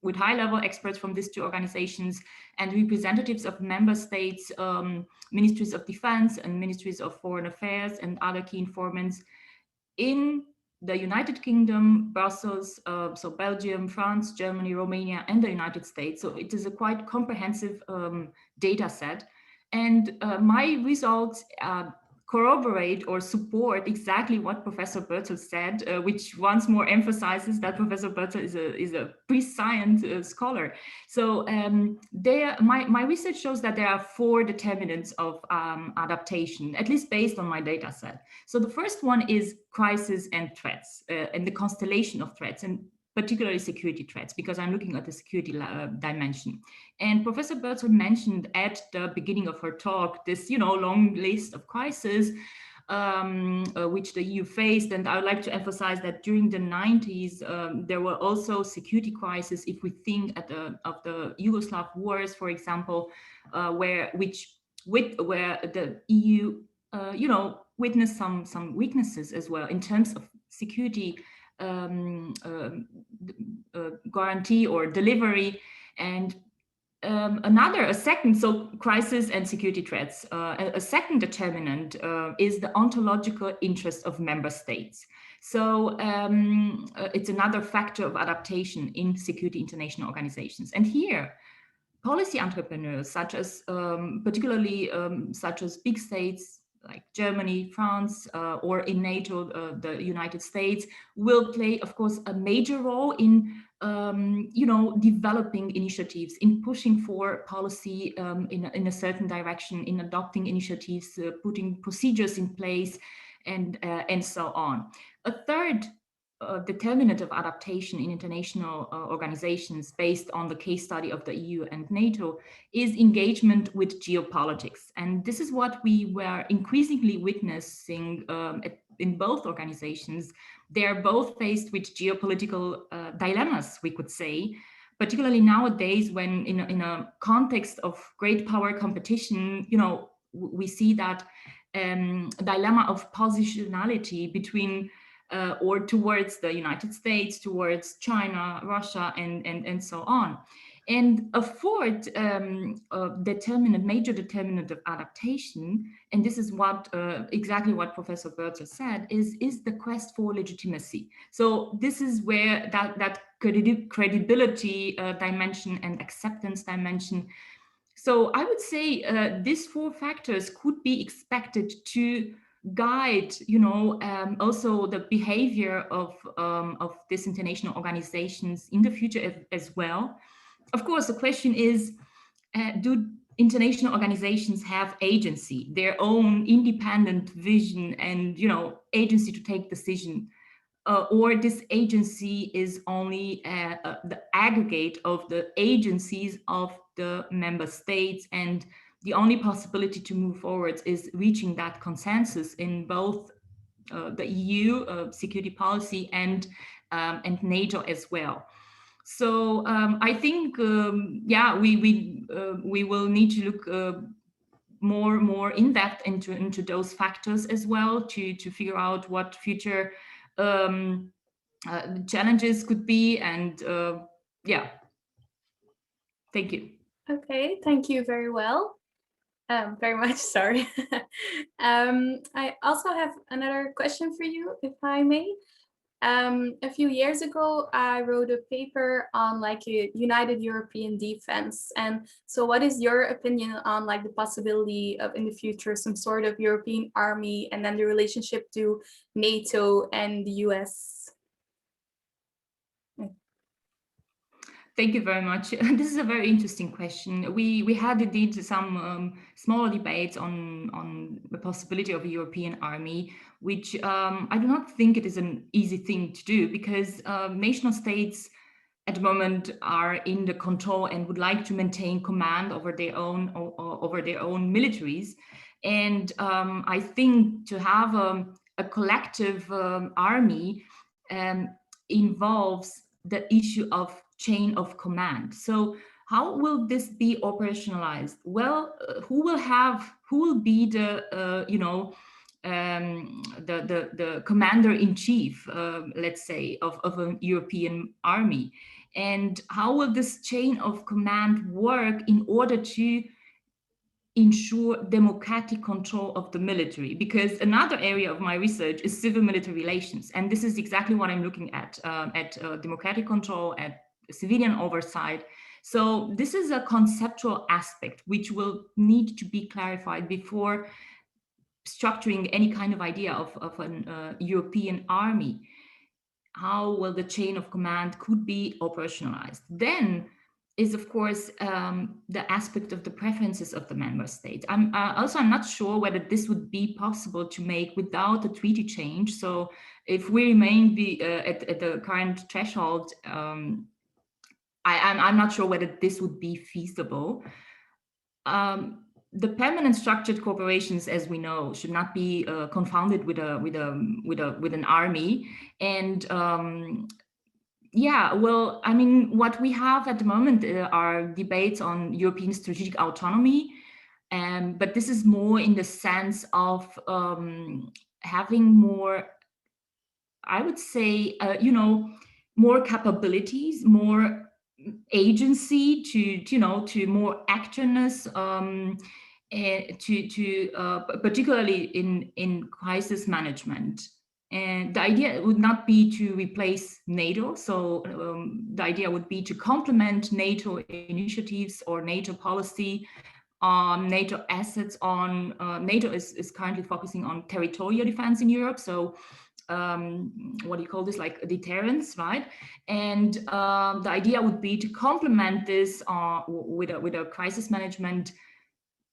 with high-level experts from these two organizations and representatives of member states, ministries of defense and ministries of foreign affairs and other key informants in the United Kingdom, Brussels, so Belgium, France, Germany, Romania, and the United States. So it is a quite comprehensive data set. And my results corroborate or support exactly what Professor Börzel said, which once more emphasizes that Professor Börzel is a pre-science scholar. So my research shows that there are 4 determinants of adaptation, at least based on my data set. So the first one is crisis and threats, and the constellation of threats, and particularly security threats, because I'm looking at the security dimension. And Professor Börzel mentioned at the beginning of her talk this, long list of crises. which the EU faced. And I would like to emphasize that during the 90s, there were also security crises. If we think of the Yugoslav wars, for example, where the EU, witnessed some weaknesses as well in terms of security guarantee or delivery. And a second, so crisis and security threats. A second determinant is the ontological interest of member states. So it's another factor of adaptation in security international organizations. And here, policy entrepreneurs, such as particularly such as big states like Germany, France, or in NATO, the United States, will play, of course, a major role in developing initiatives, in pushing for policy in a certain direction, in adopting initiatives, putting procedures in place, and so on. A third determinant of adaptation in international organizations, based on the case study of the EU and NATO, is engagement with geopolitics. And this is what we were increasingly witnessing in both organizations. They are both faced with geopolitical dilemmas, we could say, particularly nowadays when in a context of great power competition, we see that dilemma of positionality between or towards the United States, towards China, Russia, and so on. And a fourth major determinant of adaptation, and this is what exactly what Professor Börzel said, is the quest for legitimacy. So this is where that credibility dimension and acceptance dimension. So I would say these four factors could be expected to guide, also the behavior of these international organizations in the future as well. Of course, the question is, do international organizations have agency, their own independent vision and, agency to take decision? Or this agency is only the aggregate of the agencies of the member states, and the only possibility to move forward is reaching that consensus in both the EU security policy and NATO as well. So I think, we will need to look more in depth into those factors as well to figure out what future challenges could be. And thank you. Okay, thank you very well. Very much, sorry. I also have another question for you, if I may. A few years ago, I wrote a paper on a united European defense. And so what is your opinion on the possibility of in the future some sort of European army, and then the relationship to NATO and the US? Thank you very much. This is a very interesting question. We had indeed some smaller debates on the possibility of a European army, which I do not think it is an easy thing to do, because nation states at the moment are in the control and would like to maintain command over their own militaries. And I think to have a collective army involves the issue of chain of command. So how will this be operationalized? Well, who will be the the commander-in-chief, let's say, of a European army? And how will this chain of command work in order to ensure democratic control of the military? Because another area of my research is civil-military relations, and this is exactly what I'm looking at democratic control, at civilian oversight. So this is a conceptual aspect which will need to be clarified before structuring any kind of idea of an European army. How will the chain of command could be operationalized? Then is, of course, the aspect of the preferences of the member states. I'm not sure whether this would be possible to make without a treaty change. So if we remain at the current threshold, I'm not sure whether this would be feasible. the permanent structured corporations, as we know, should not be confounded with an army. And yeah, well, I mean, what we have at the moment are debates on European strategic autonomy, but this is more in the sense of having more, I would say, you know, more capabilities, more agency to more activeness, particularly in crisis management. And the idea would not be to replace NATO. So the idea would be to complement NATO initiatives or NATO policy, NATO assets on, NATO is currently focusing on territorial defense in Europe. So what do you call this, like deterrence, right? And the idea would be to complement this with a crisis management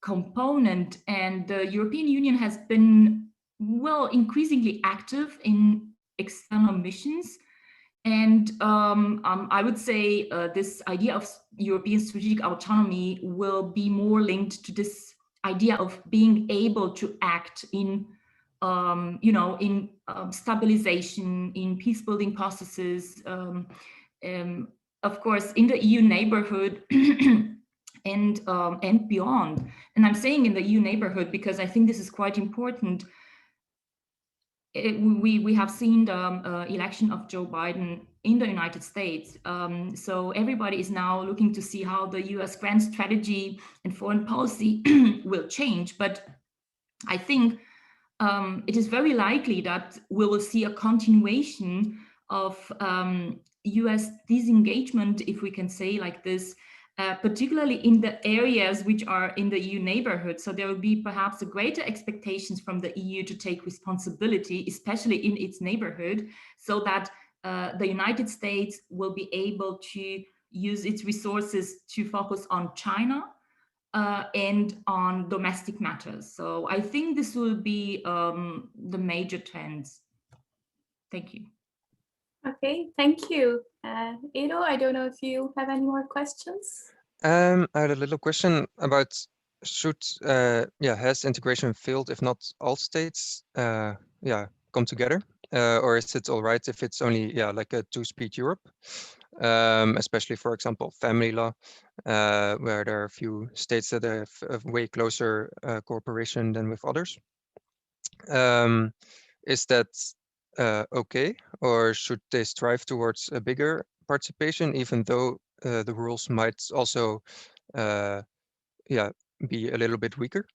component. And the European Union has been, well, increasingly active in external missions. And I would say this idea of European strategic autonomy will be more linked to this idea of being able to act in you know, in stabilization, in peace-building processes, of course, in the EU neighborhood and beyond. And I'm saying in the EU neighborhood because I think this is quite important. We have seen the election of Joe Biden in the United States. So everybody is now looking to see how the US grand strategy and foreign policy will change. But I think it is very likely that we will see a continuation of US disengagement, if we can say like this, particularly in the areas which are in the EU neighborhood. So there will be perhaps a greater expectations from the EU to take responsibility, especially in its neighborhood, so that the United States will be able to use its resources to focus on China and on domestic matters. So I think this will be the major trends. Thank you. Okay, thank you. Edo, I don't know if you have any more questions. I had a little question about has integration failed if not all states come together, or is it all right if it's only like a two-speed Europe? Especially, for example, family law, where there are a few states that have a way closer cooperation than with others. Is that okay, or should they strive towards a bigger participation, even though the rules might also be a little bit weaker?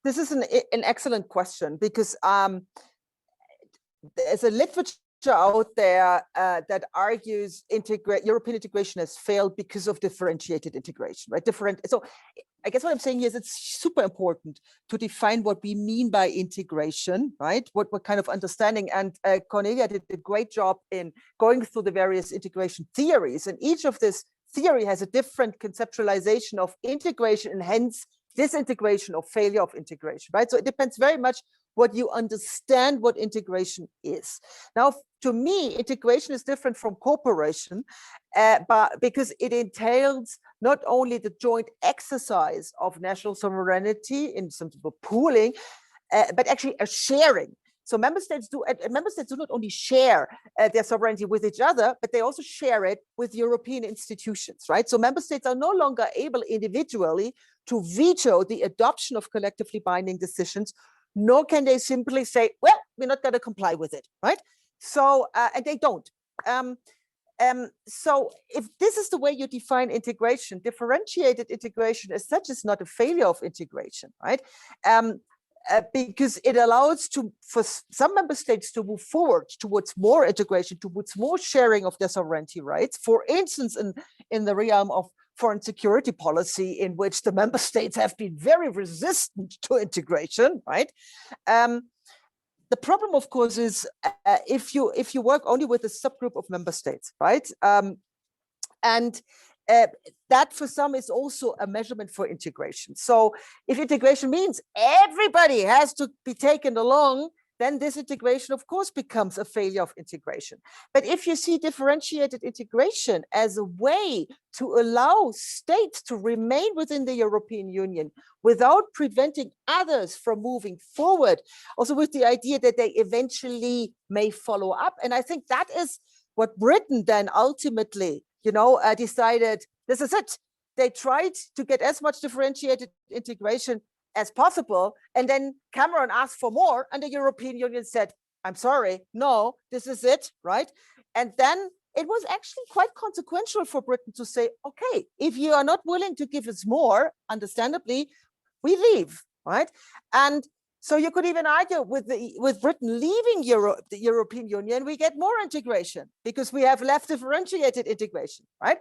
This is an excellent question, because there's a literature out there that argues European integration has failed because of differentiated integration, right? So I guess what I'm saying is it's super important to define what we mean by integration, right? What kind of understanding, and Cornelia did a great job in going through the various integration theories, and each of this theory has a different conceptualization of integration and hence disintegration or failure of integration, right? So it depends very much what you understand what integration is. Now, to me, integration is different from cooperation, but because it entails not only the joint exercise of national sovereignty in some sort of pooling, but actually a sharing. So member states do not only share their sovereignty with each other, but they also share it with European institutions, right? So member states are no longer able individually to veto the adoption of collectively binding decisions, nor can they simply say, well, we're not going to comply with it, right? So, and they don't. So if this is the way you define integration, differentiated integration as such is not a failure of integration, right? Because it allows for some member states to move forward towards more integration, towards more sharing of their sovereignty rights. For instance, in the realm of foreign security policy, in which the member states have been very resistant to integration, right? The problem, of course, is if you work only with a subgroup of member states, right? That for some is also a measurement for integration. So if integration means everybody has to be taken along, then this integration, of course, becomes a failure of integration. But if you see differentiated integration as a way to allow states to remain within the European Union without preventing others from moving forward, also with the idea that they eventually may follow up. And I think that is what Britain then ultimately, decided, this is it. They tried to get as much differentiated integration as possible. And then Cameron asked for more, and the European Union said, I'm sorry, no, this is it, right? And then it was actually quite consequential for Britain to say, okay, if you are not willing to give us more, understandably, we leave, right? And so you could even argue with Britain leaving the European Union, we get more integration because we have left differentiated integration, right?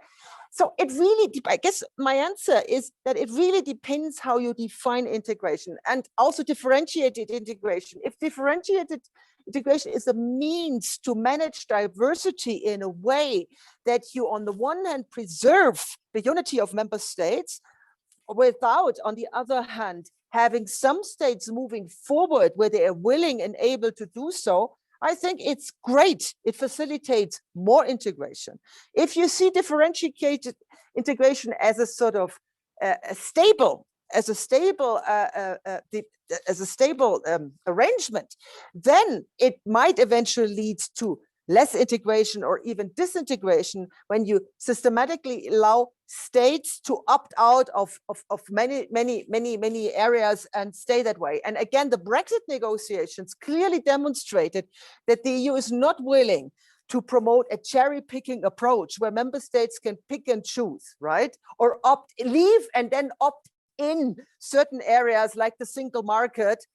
So it really, I guess my answer is that it really depends how you define integration, and also differentiated integration. If differentiated integration is a means to manage diversity in a way that you, on the one hand, preserve the unity of member states, without, on the other hand, having some states moving forward where they are willing and able to do so, I think it's great. It facilitates more integration. If you see differentiated integration as a sort of stable arrangement, then it might eventually lead to less integration or even disintegration when you systematically allow states to opt out of many areas and stay that way. And again, the Brexit negotiations clearly demonstrated that the EU is not willing to promote a cherry-picking approach where member states can pick and choose, right? Or leave and then opt in certain areas like the single market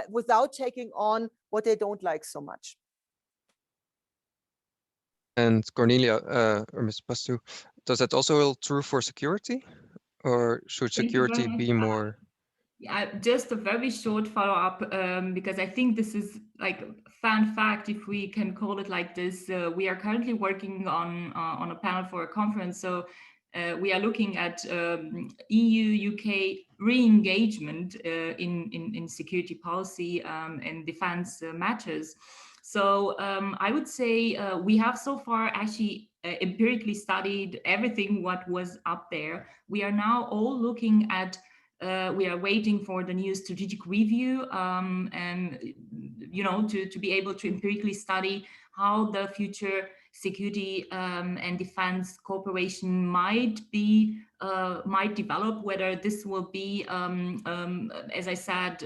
without taking on what they don't like so much. And Cornelia, or Ms. Baciu, does that also hold true for security? Or should security be more? Yeah, just a very short follow-up, because I think this is like fun fact, if we can call it like this. We are currently working on a panel for a conference. So we are looking at EU-UK re-engagement in security policy and defense matters. So I would say we have so far actually empirically studied everything what was up there. We are now all looking at, we are waiting for the new strategic review and, to be able to empirically study how the future security and defense cooperation might develop, whether this will be, as I said,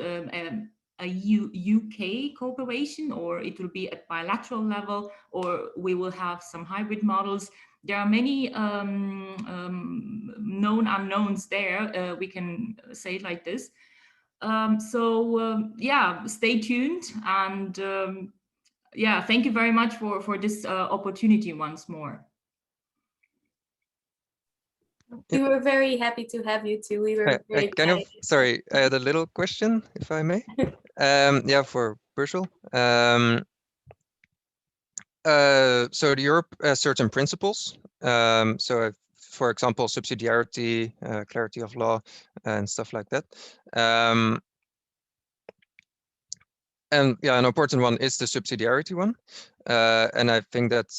a UK cooperation, or it will be at bilateral level, or we will have some hybrid models. There are many known unknowns there. We can say it like this. Yeah, stay tuned, and yeah, thank you very much for this opportunity once more. We were very happy to have you too. We were very excited. Sorry, I had a little question, if I may. Yeah, for Börzel. So Europe has certain principles. So for example, subsidiarity, clarity of law, and stuff like that. And yeah, an important one is the subsidiarity one. And I think that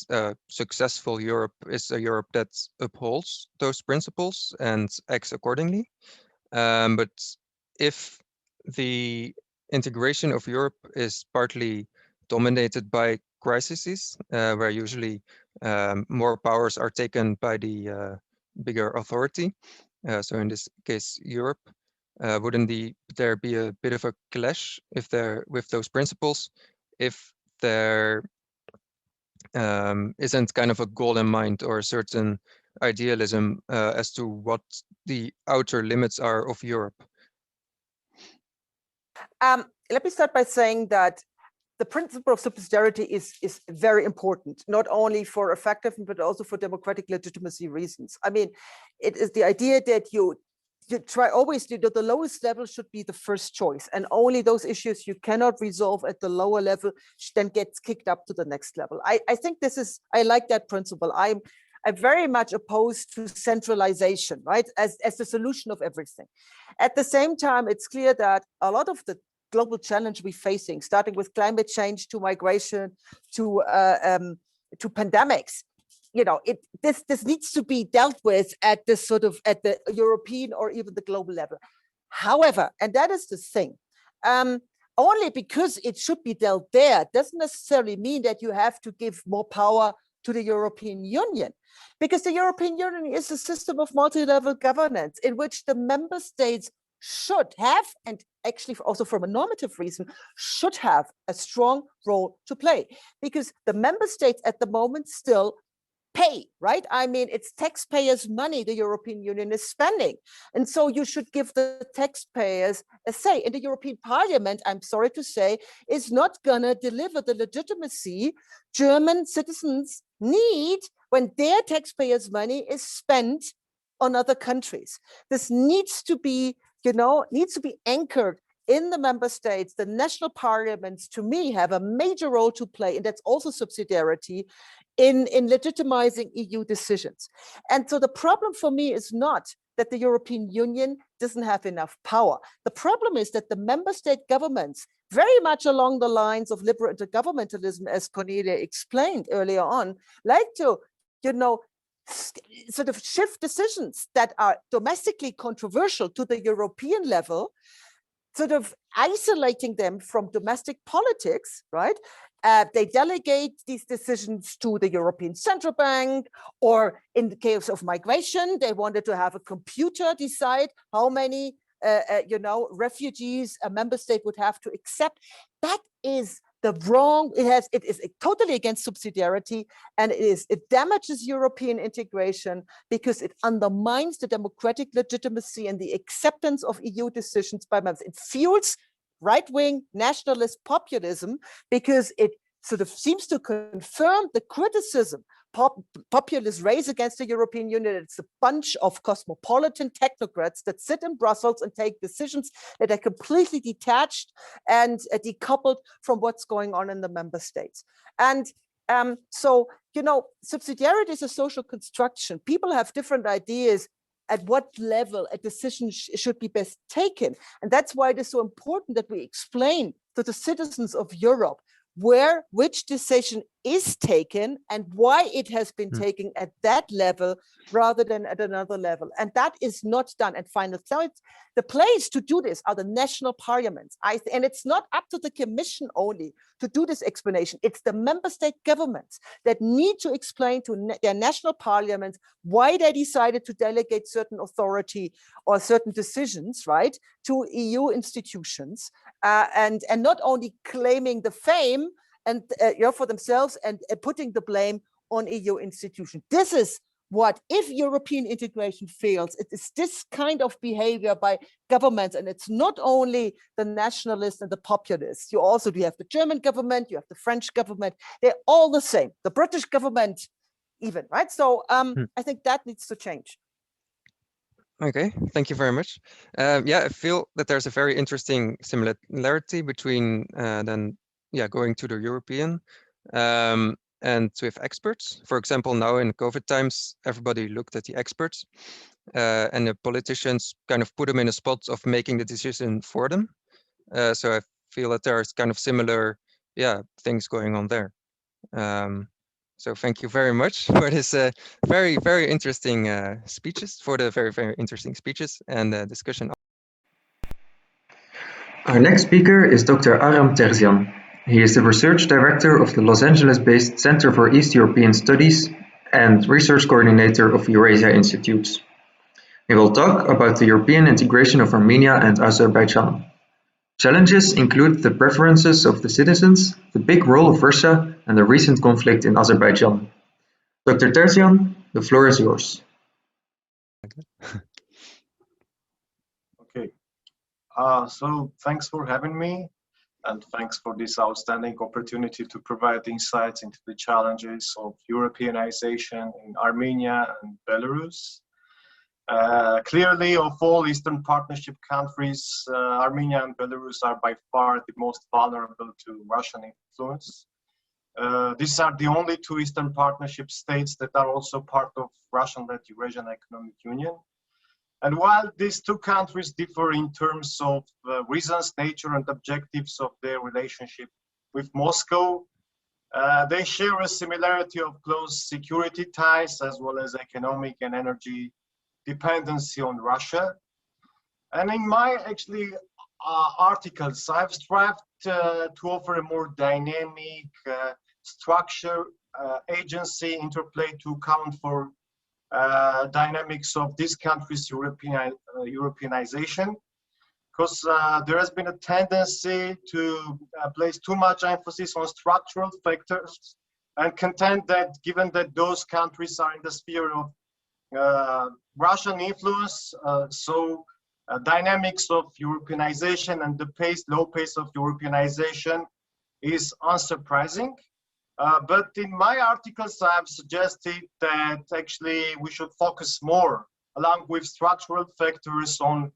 successful Europe is a Europe that upholds those principles and acts accordingly. But if the integration of Europe is partly dominated by crises, where usually more powers are taken by the bigger authority, so in this case, Europe, wouldn't there be a bit of a clash with those principles if there isn't kind of a goal in mind or a certain idealism as to what the outer limits are of Europe? Let me start by saying that the principle of subsidiarity is very important, not only for effectiveness, but also for democratic legitimacy reasons. I mean, it is the idea that you try always to do the lowest level should be the first choice, and only those issues you cannot resolve at the lower level then gets kicked up to the next level. I think I like that principle. I'm very much opposed to centralization, right, as the solution of everything. At the same time, it's clear that a lot of the global challenge we're facing, starting with climate change to migration to pandemics. This needs to be dealt with at this at the European or even the global level. However, and that is the thing, only because it should be dealt there doesn't necessarily mean that you have to give more power to the European Union, because the European Union is a system of multi-level governance in which the member states should have, and actually also from a normative reason, should have a strong role to play, because the member states at the moment still pay, right? I mean, it's taxpayers' money the European Union is spending. And so you should give the taxpayers a say. And the European Parliament, I'm sorry to say, is not gonna deliver the legitimacy German citizens need when their taxpayers' money is spent on other countries. This needs to be, anchored in the member states. The national parliaments, to me, have a major role to play, and that's also subsidiarity in legitimizing EU decisions. And so the problem for me is not that the European Union doesn't have enough power. The problem is that the member state governments, very much along the lines of liberal intergovernmentalism, as Cornelia explained earlier on, like to, sort of shift decisions that are domestically controversial to the European level, sort of isolating them from domestic politics, right? They delegate these decisions to the European Central Bank, or in the case of migration, they wanted to have a computer decide how many, refugees a member state would have to accept. That is the wrong. It is totally against subsidiarity, and it damages European integration because it undermines the democratic legitimacy and the acceptance of EU decisions by members. It fuels right-wing nationalist populism because it sort of seems to confirm the criticism populists raise against the European Union. It's a bunch of cosmopolitan technocrats that sit in Brussels and take decisions that are completely detached and decoupled from what's going on in the member states. And so, subsidiarity is a social construction. People have different ideas at what level a decision should be best taken. And that's why it is so important that we explain to the citizens of Europe which decision is taken and why it has been taken at that level rather than at another level. And that is not done. And finally, so the place to do this are the national parliaments. And it's not up to the Commission only to do this explanation. It's the member state governments that need to explain to their national parliaments why they decided to delegate certain authority or certain decisions, right, to EU institutions, and not only claiming the fame and for themselves and putting the blame on EU institutions. This is what, if European integration fails, it is this kind of behavior by governments, and it's not only the nationalists and the populists. You have the German government, you have the French government. They're all the same. The British government, even, right? So I think that needs to change. Okay, thank you very much. I feel that there's a very interesting similarity between going to the European and with experts. For example, now in COVID times, everybody looked at the experts and the politicians kind of put them in a spot of making the decision for them. So I feel that there's kind of similar things going on there. So thank you very much for this very, very interesting speeches, and discussion. Our next speaker is Dr. Aram Terzyan. He is the research director of the Los Angeles-based Center for East European Studies and research coordinator of Eurasia Institutes. He will talk about the European integration of Armenia and Azerbaijan. Challenges include the preferences of the citizens, the big role of Russia, and the recent conflict in Azerbaijan. Dr. Terzyan, the floor is yours. Okay, so thanks for having me, and thanks for this outstanding opportunity to provide insights into the challenges of Europeanization in Armenia and Belarus. Clearly, of all Eastern Partnership countries, Armenia and Belarus are by far the most vulnerable to Russian influence. These are the only two Eastern Partnership states that are also part of Russian-led Eurasian Economic Union. And while these two countries differ in terms of reasons, nature, and objectives of their relationship with Moscow, they share a similarity of close security ties as well as economic and energy dependency on Russia. And in my articles, I've strived to offer a more dynamic structure, agency, interplay to account for dynamics of this country's Europeanization, because there has been a tendency to place too much emphasis on structural factors and contend that given that those countries are in the sphere of Russian influence, dynamics of Europeanization and the low pace of Europeanization is unsurprising. But in my articles, I've suggested that actually we should focus more, along with structural factors, on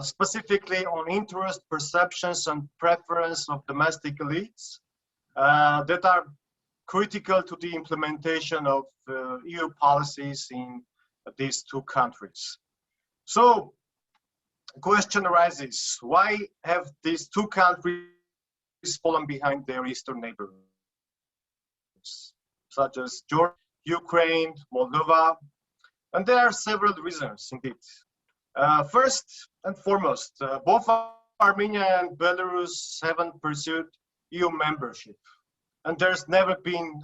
specifically on interest, perceptions, and preference of domestic elites that are critical to the implementation of EU policies in these two countries. So, the question arises, why have these two countries fallen behind their eastern neighbors, such as Georgia, Ukraine, Moldova? And there are several reasons indeed. First and foremost, both Armenia and Belarus haven't pursued EU membership. And there's never been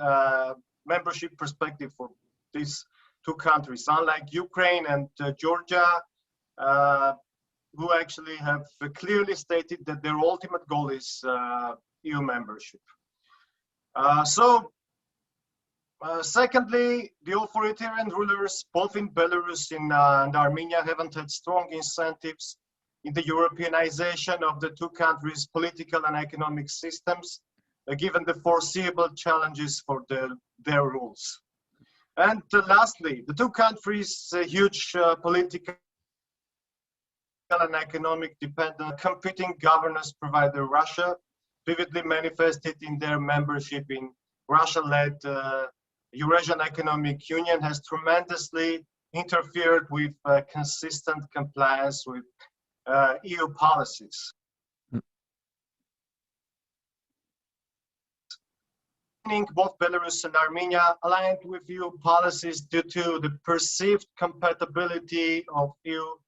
membership perspective for these two countries, unlike Ukraine and Georgia, who actually have clearly stated that their ultimate goal is EU membership. Secondly, the authoritarian rulers, both in Belarus and Armenia, haven't had strong incentives in the Europeanization of the two countries' political and economic systems, given the foreseeable challenges for their rules. And lastly, the two countries' huge political and economic dependence, competing governance provider Russia, vividly manifested in their membership in Russia-led Eurasian Economic Union, has tremendously interfered with consistent compliance with EU policies. Both Belarus and Armenia aligned with EU policies due to the perceived compatibility of EU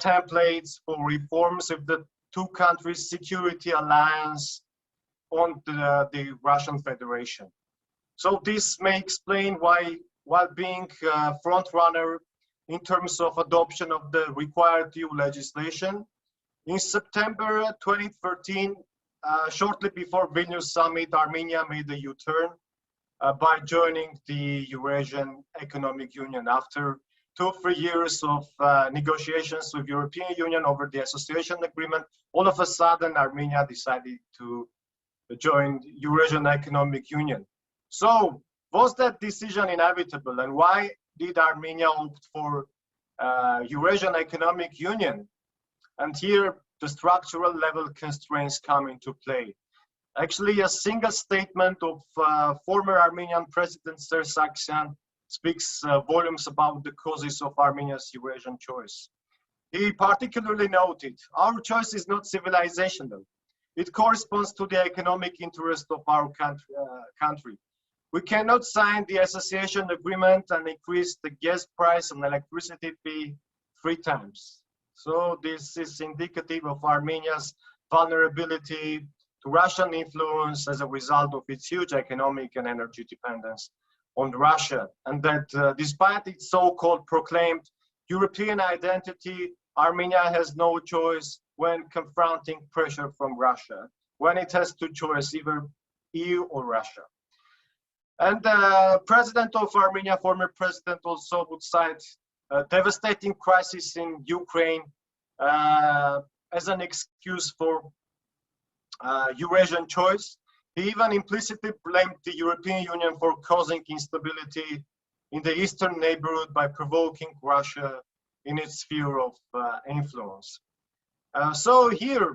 templates for reforms of the two countries' security alliance on the Russian Federation. So this may explain why, while being a front runner in terms of adoption of the required EU legislation, in September 2013, shortly before Vilnius summit, Armenia made a U-turn by joining the Eurasian Economic Union. After 2 or 3 years of negotiations with European Union over the association agreement, all of a sudden Armenia decided to join Eurasian Economic Union. So was that decision inevitable, and why did Armenia opt for Eurasian Economic Union? And here the structural level constraints come into play. Actually, a single statement of former Armenian President Terzyan speaks volumes about the causes of Armenia's Eurasian choice. He particularly noted, "Our choice is not civilizational. It corresponds to the economic interest of our country. We cannot sign the association agreement and increase the gas price and electricity fee 3 times. So this is indicative of Armenia's vulnerability to Russian influence as a result of its huge economic and energy dependence on Russia, and that despite its so-called proclaimed European identity, Armenia has no choice when confronting pressure from Russia, when it has to choose either EU or Russia." And the president of Armenia, former president, also would cite a devastating crisis in Ukraine as an excuse for Eurasian choice. He even implicitly blamed the European Union for causing instability in the eastern neighborhood by provoking Russia in its sphere of influence. So here,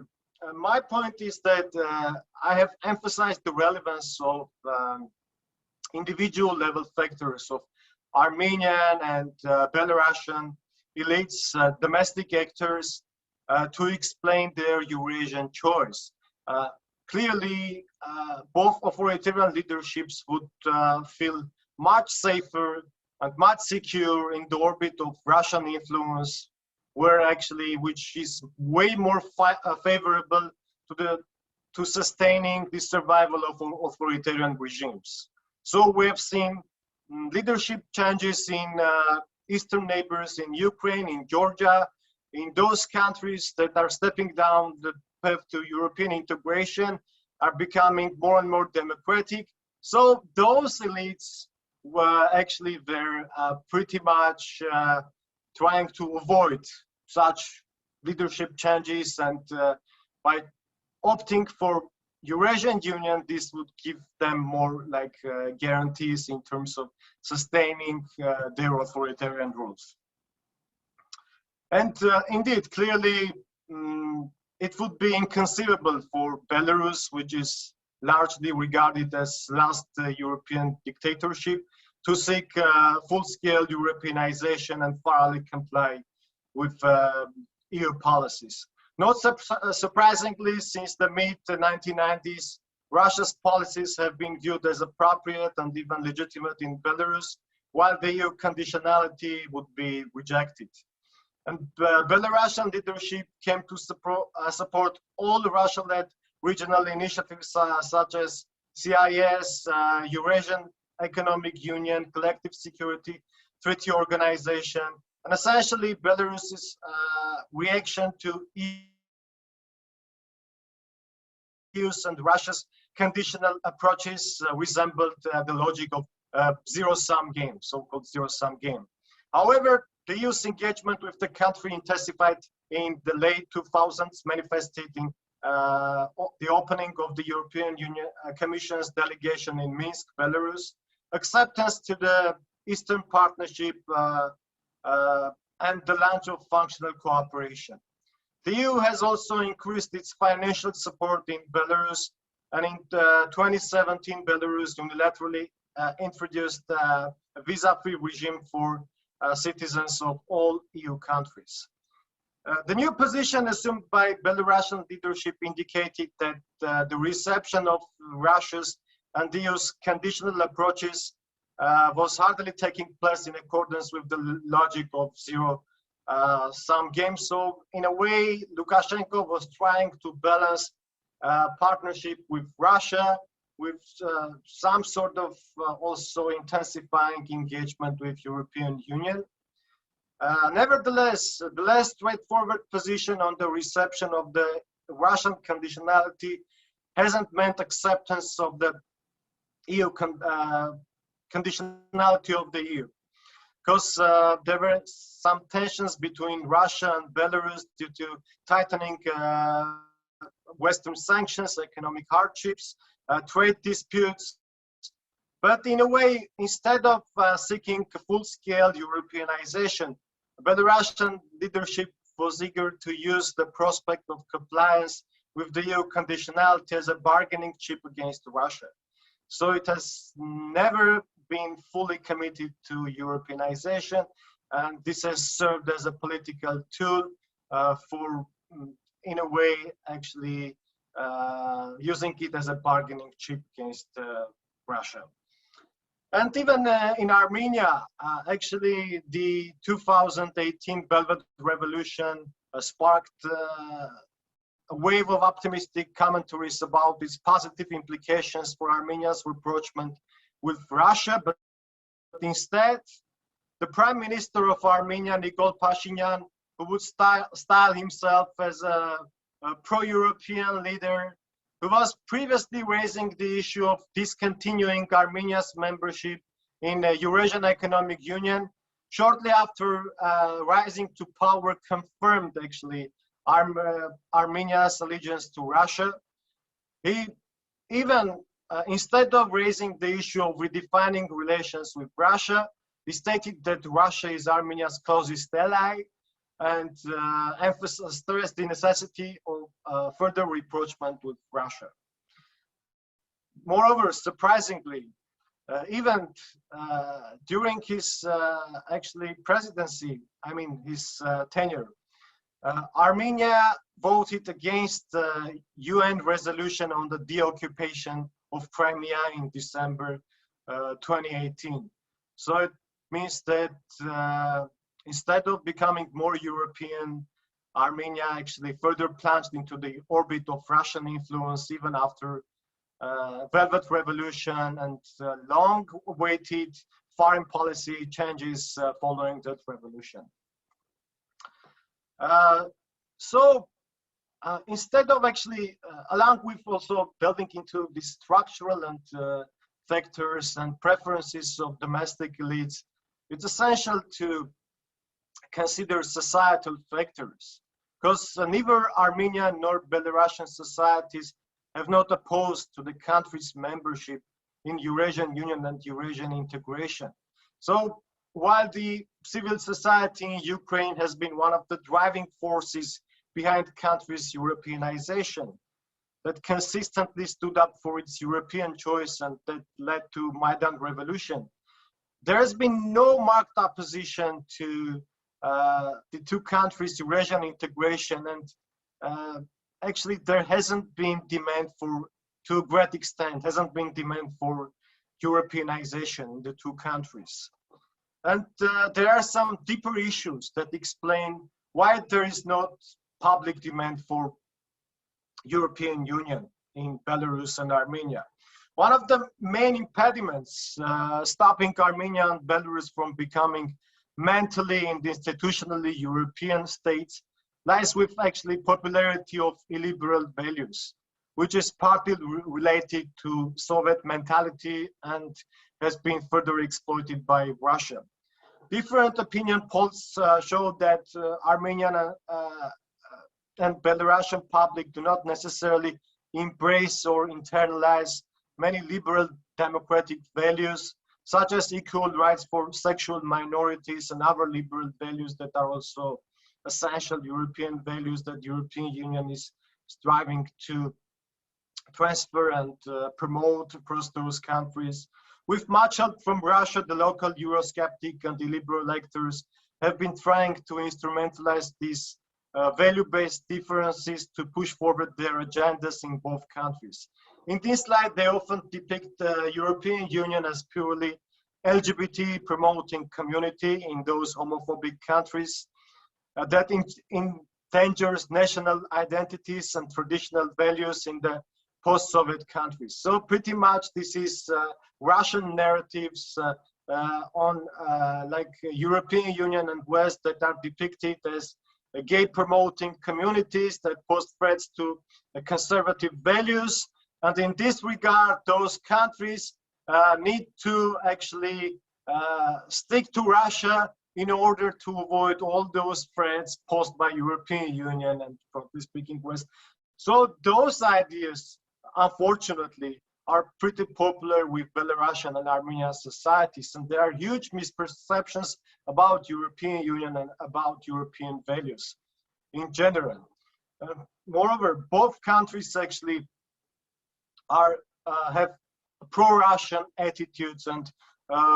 my point is that I have emphasized the relevance of individual level factors of Armenian and Belarusian elites, domestic actors, to explain their Eurasian choice. Clearly, both authoritarian leaderships would feel much safer and much secure in the orbit of Russian influence, which is way more favorable to sustaining the survival of authoritarian regimes. So we have seen leadership changes in eastern neighbors, in Ukraine, in Georgia, in those countries that are stepping down the path to European integration, are becoming more and more democratic. So those elites were actually pretty much trying to avoid such leadership changes, and by opting for Eurasian Union, this would give them more like guarantees in terms of sustaining their authoritarian rules. And indeed, clearly, it would be inconceivable for Belarus, which is largely regarded as last European dictatorship, to seek full-scale Europeanization and thoroughly comply with EU policies. Not surprisingly, since the mid-1990s, Russia's policies have been viewed as appropriate and even legitimate in Belarus, while the EU conditionality would be rejected. And Belarusian leadership came to support all Russia-led regional initiatives such as CIS, Eurasian Economic Union, Collective Security Treaty Organization, and essentially Belarus's reaction to EU's and Russia's conditional approaches resembled the logic of zero-sum game, so-called zero-sum game. However, the EU's engagement with the country intensified in the late 2000s, manifested in the opening of the European Union Commission's delegation in Minsk, Belarus, acceptance to the Eastern Partnership, and the launch of functional cooperation. The EU has also increased its financial support in Belarus, and in 2017, Belarus unilaterally introduced a visa-free regime for citizens of all EU countries. The new position assumed by Belarusian leadership indicated that the reception of Russia's and the EU's conditional approaches was hardly taking place in accordance with the logic of zero-sum game. So in a way, Lukashenko was trying to balance partnership with Russia with some sort of also intensifying engagement with European Union. Nevertheless, the less straightforward position on the reception of the Russian conditionality hasn't meant acceptance of the EU conditionality of the EU, because there were some tensions between Russia and Belarus due to tightening Western sanctions, economic hardships, trade disputes. But in a way, instead of seeking full-scale Europeanization, Belarusian leadership was eager to use the prospect of compliance with the EU conditionality as a bargaining chip against Russia. So it has never been fully committed to Europeanization, and this has served as a political tool for, in a way, actually using it as a bargaining chip against Russia. And even in Armenia, actually, the 2018 Belgrade Revolution sparked a wave of optimistic commentaries about its positive implications for Armenia's rapprochement with Russia. But instead, the Prime Minister of Armenia, Nikol Pashinyan, who would style himself as a pro-European leader, who was previously raising the issue of discontinuing Armenia's membership in the Eurasian Economic Union, shortly after rising to power, confirmed actually Armenia's allegiance to Russia. He even, instead of raising the issue of redefining relations with Russia, he stated that Russia is Armenia's closest ally, and stressed the necessity of further rapprochement with Russia. Moreover, surprisingly, event during his actually presidency, I mean his tenure. Armenia voted against the UN resolution on the deoccupation of Crimea in December 2018. So it means that instead of becoming more European, Armenia actually further plunged into the orbit of Russian influence even after Velvet Revolution and long-awaited foreign policy changes following that revolution. Instead of actually, along with also delving into the structural and factors and preferences of domestic elites, it's essential to consider societal factors, because neither Armenian nor Belarusian societies have not opposed to the country's membership in Eurasian Union and Eurasian integration. So while the civil society in Ukraine has been one of the driving forces behind the country's Europeanization, that consistently stood up for its European choice and that led to Maidan Revolution, there has been no marked opposition to the two countries' Eurasian integration, and actually there hasn't been demand for, to a great extent, hasn't been demand for Europeanization in the two countries. And there are some deeper issues that explain why there is not public demand for European Union in Belarus and Armenia. One of the main impediments stopping Armenia and Belarus from becoming mentally and institutionally European states lies with actually popularity of illiberal values, which is partly related to Soviet mentality and has been further exploited by Russia. Different opinion polls show that Armenian and Belarusian public do not necessarily embrace or internalize many liberal democratic values, such as equal rights for sexual minorities and other liberal values that are also essential European values that the European Union is striving to transfer and promote across those countries. With much help from Russia, the local Eurosceptic and the liberal electors have been trying to instrumentalize these value-based differences to push forward their agendas in both countries. In this light, they often depict the European Union as purely LGBT promoting community in those homophobic countries that endangers national identities and traditional values in the post-Soviet countries. So pretty much this is Russian narratives on like European Union and West that are depicted as gay promoting communities that pose threats to conservative values. And in this regard, those countries need to actually stick to Russia in order to avoid all those threats posed by European Union and probably speaking West. So those ideas, unfortunately, are pretty popular with Belarusian and Armenian societies, and there are huge misperceptions about European Union and about European values in general. Moreover, both countries actually are have pro-Russian attitudes and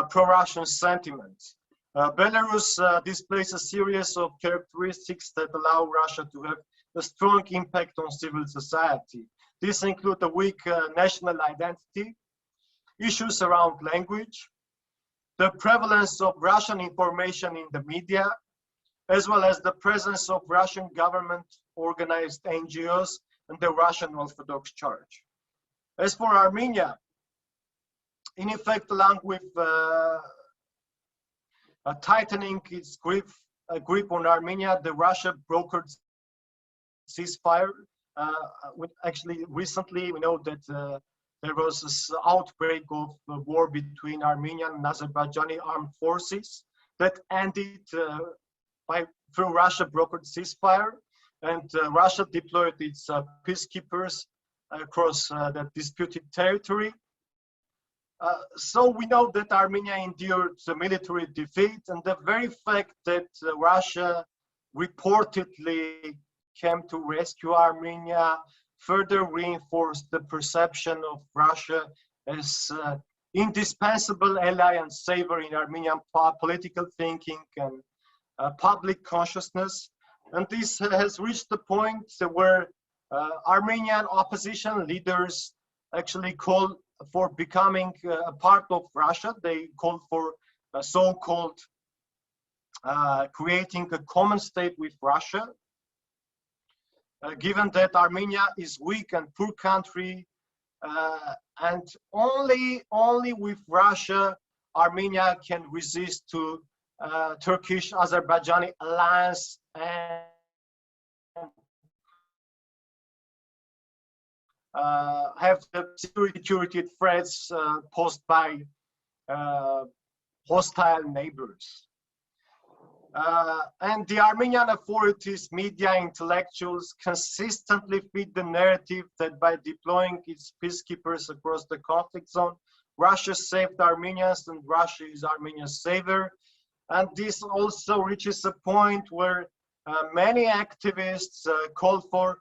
pro-Russian sentiments. Belarus displays a series of characteristics that allow Russia to have a strong impact on civil society. These include a weak national identity, issues around language, the prevalence of Russian information in the media, as well as the presence of Russian government-organized NGOs and the Russian Orthodox Church. As for Armenia, in effect, along with tightening its grip on Armenia, the Russia brokered ceasefire. Actually, recently we know that there was this outbreak of a war between Armenian and Azerbaijani armed forces that ended through Russia brokered ceasefire, and Russia deployed its peacekeepers across the disputed territory. So we know that Armenia endured a military defeat, and the very fact that Russia reportedly came to rescue Armenia further reinforced the perception of Russia as indispensable ally and savior in Armenian political thinking and public consciousness. And this has reached the point where Armenian opposition leaders actually call for becoming a part of Russia. They call for a so-called creating a common state with Russia. Given that Armenia is weak and poor country, and only with Russia, Armenia can resist to Turkish-Azerbaijani alliance and have the security threats posed by hostile neighbors. And the Armenian authorities, media, intellectuals consistently feed the narrative that by deploying its peacekeepers across the conflict zone, Russia saved Armenians and Russia is Armenia's savior. And this also reaches a point where many activists call for,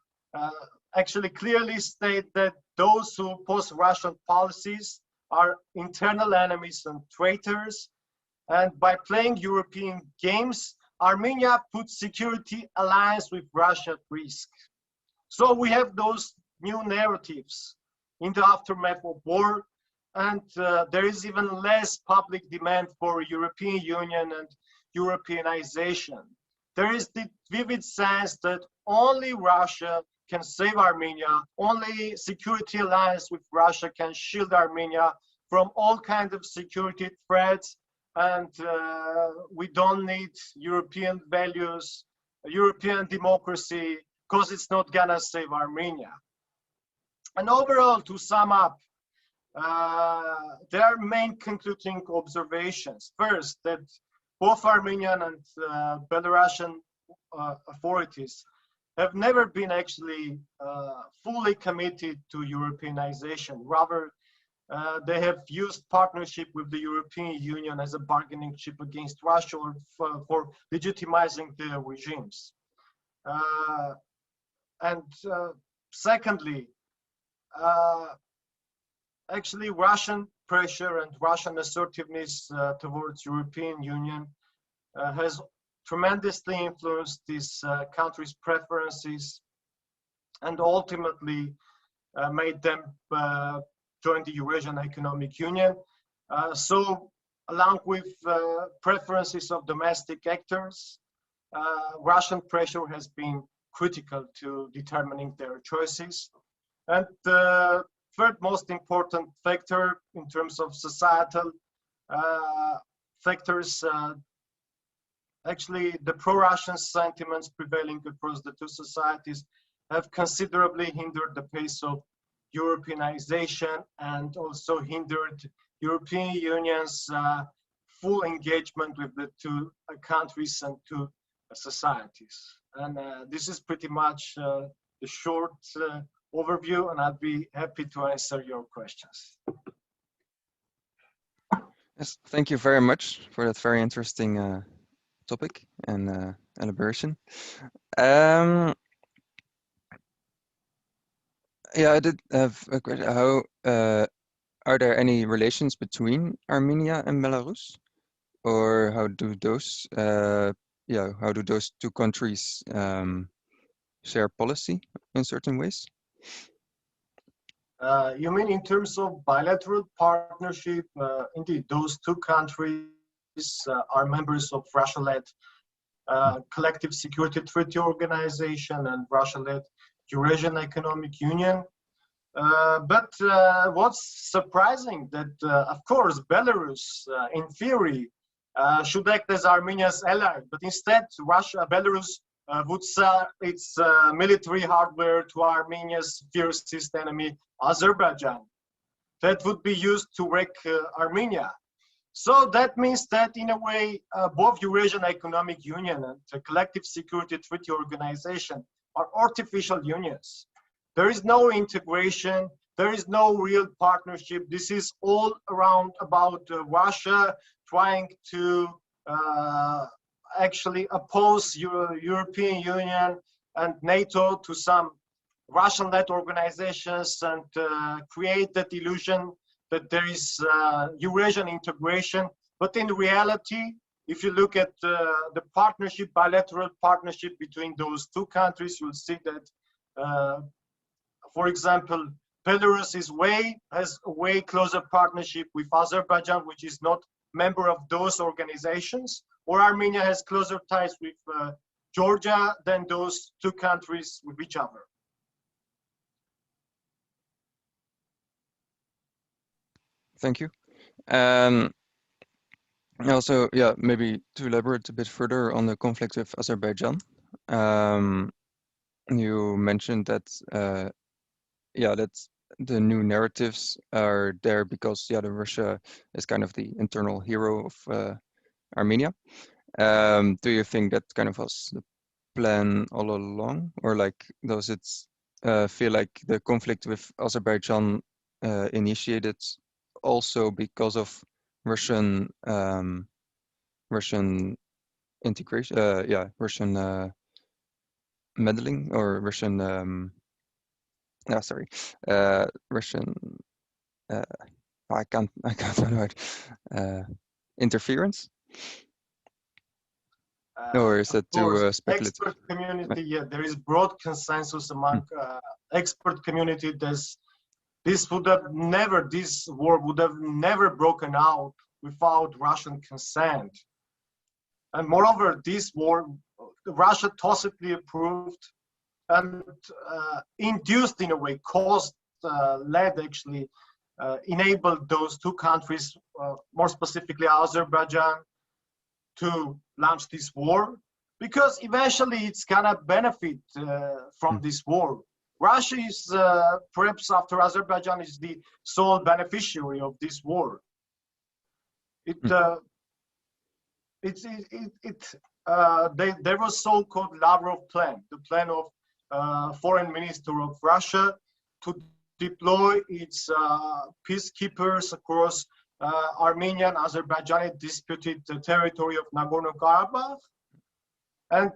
actually clearly state that those who oppose Russian policies are internal enemies and traitors. And by playing European games, Armenia puts security alliance with Russia at risk. So we have those new narratives in the aftermath of war, and there is even less public demand for European Union and Europeanization. There is the vivid sense that only Russia can save Armenia, only security alliance with Russia can shield Armenia from all kinds of security threats, and we don't need European values, European democracy, because it's not gonna save Armenia. And overall, to sum up, there are main concluding observations. First, that both Armenian and Belarusian authorities have never been actually fully committed to Europeanization. Rather, they have used partnership with the European Union as a bargaining chip against Russia or for legitimizing their regimes. Secondly, actually Russian pressure and Russian assertiveness towards European Union has tremendously influenced these countries' preferences and ultimately made them join the Eurasian Economic Union. So along with preferences of domestic actors, Russian pressure has been critical to determining their choices. And the third most important factor in terms of societal factors, actually the pro-Russian sentiments prevailing across the two societies have considerably hindered the pace of Europeanization and also hindered European Union's full engagement with the two countries and two societies. And this is pretty much the short overview, and I'd be happy to answer your questions. Yes, thank you very much for that very interesting topic and elaboration. Yeah, I did have a question. How are there any relations between Armenia and Belarus, or how do those how do those two countries share policy in certain ways? You mean in terms of bilateral partnership? Indeed, those two countries are members of Russia-led Collective Security Treaty Organization and Russia-led Eurasian Economic Union. But what's surprising that, of course, Belarus, in theory, should act as Armenia's ally, but instead Belarus would sell its military hardware to Armenia's fiercest enemy, Azerbaijan. That would be used to wreck Armenia. So that means that in a way, both Eurasian Economic Union and the Collective Security Treaty Organization are artificial unions. There is no integration, there is no real partnership. This is all around about Russia trying to actually oppose European Union and NATO to some Russian-led organizations and create that illusion that there is Eurasian integration, but in reality, if you look at the partnership, bilateral partnership between those two countries, you'll see that, for example, Belarus has a way closer partnership with Azerbaijan, which is not member of those organizations, or Armenia has closer ties with Georgia than those two countries with each other. Thank you. Also, yeah, maybe to elaborate a bit further on the conflict with Azerbaijan. You mentioned that, yeah, that the new narratives are there because, yeah, the Russia is kind of the internal hero of Armenia. Do you think that kind of was the plan all along, or like does it feel like the conflict with Azerbaijan initiated also because of Russian integration, yeah, Russian meddling or Russian Russian I can't find the word, interference, or is it too speculative? Expert community, yeah, there is broad consensus among expert community that this war would have never broken out without Russian consent. And moreover, this war, Russia tacitly approved and induced in a way, led actually, enabled those two countries, more specifically Azerbaijan, to launch this war, because eventually it's gonna benefit from this war. Russia is, perhaps after Azerbaijan, is the sole beneficiary of this war. There was so-called Lavrov plan, the plan of foreign minister of Russia to deploy its peacekeepers across Armenian, Azerbaijani disputed territory of Nagorno-Karabakh. And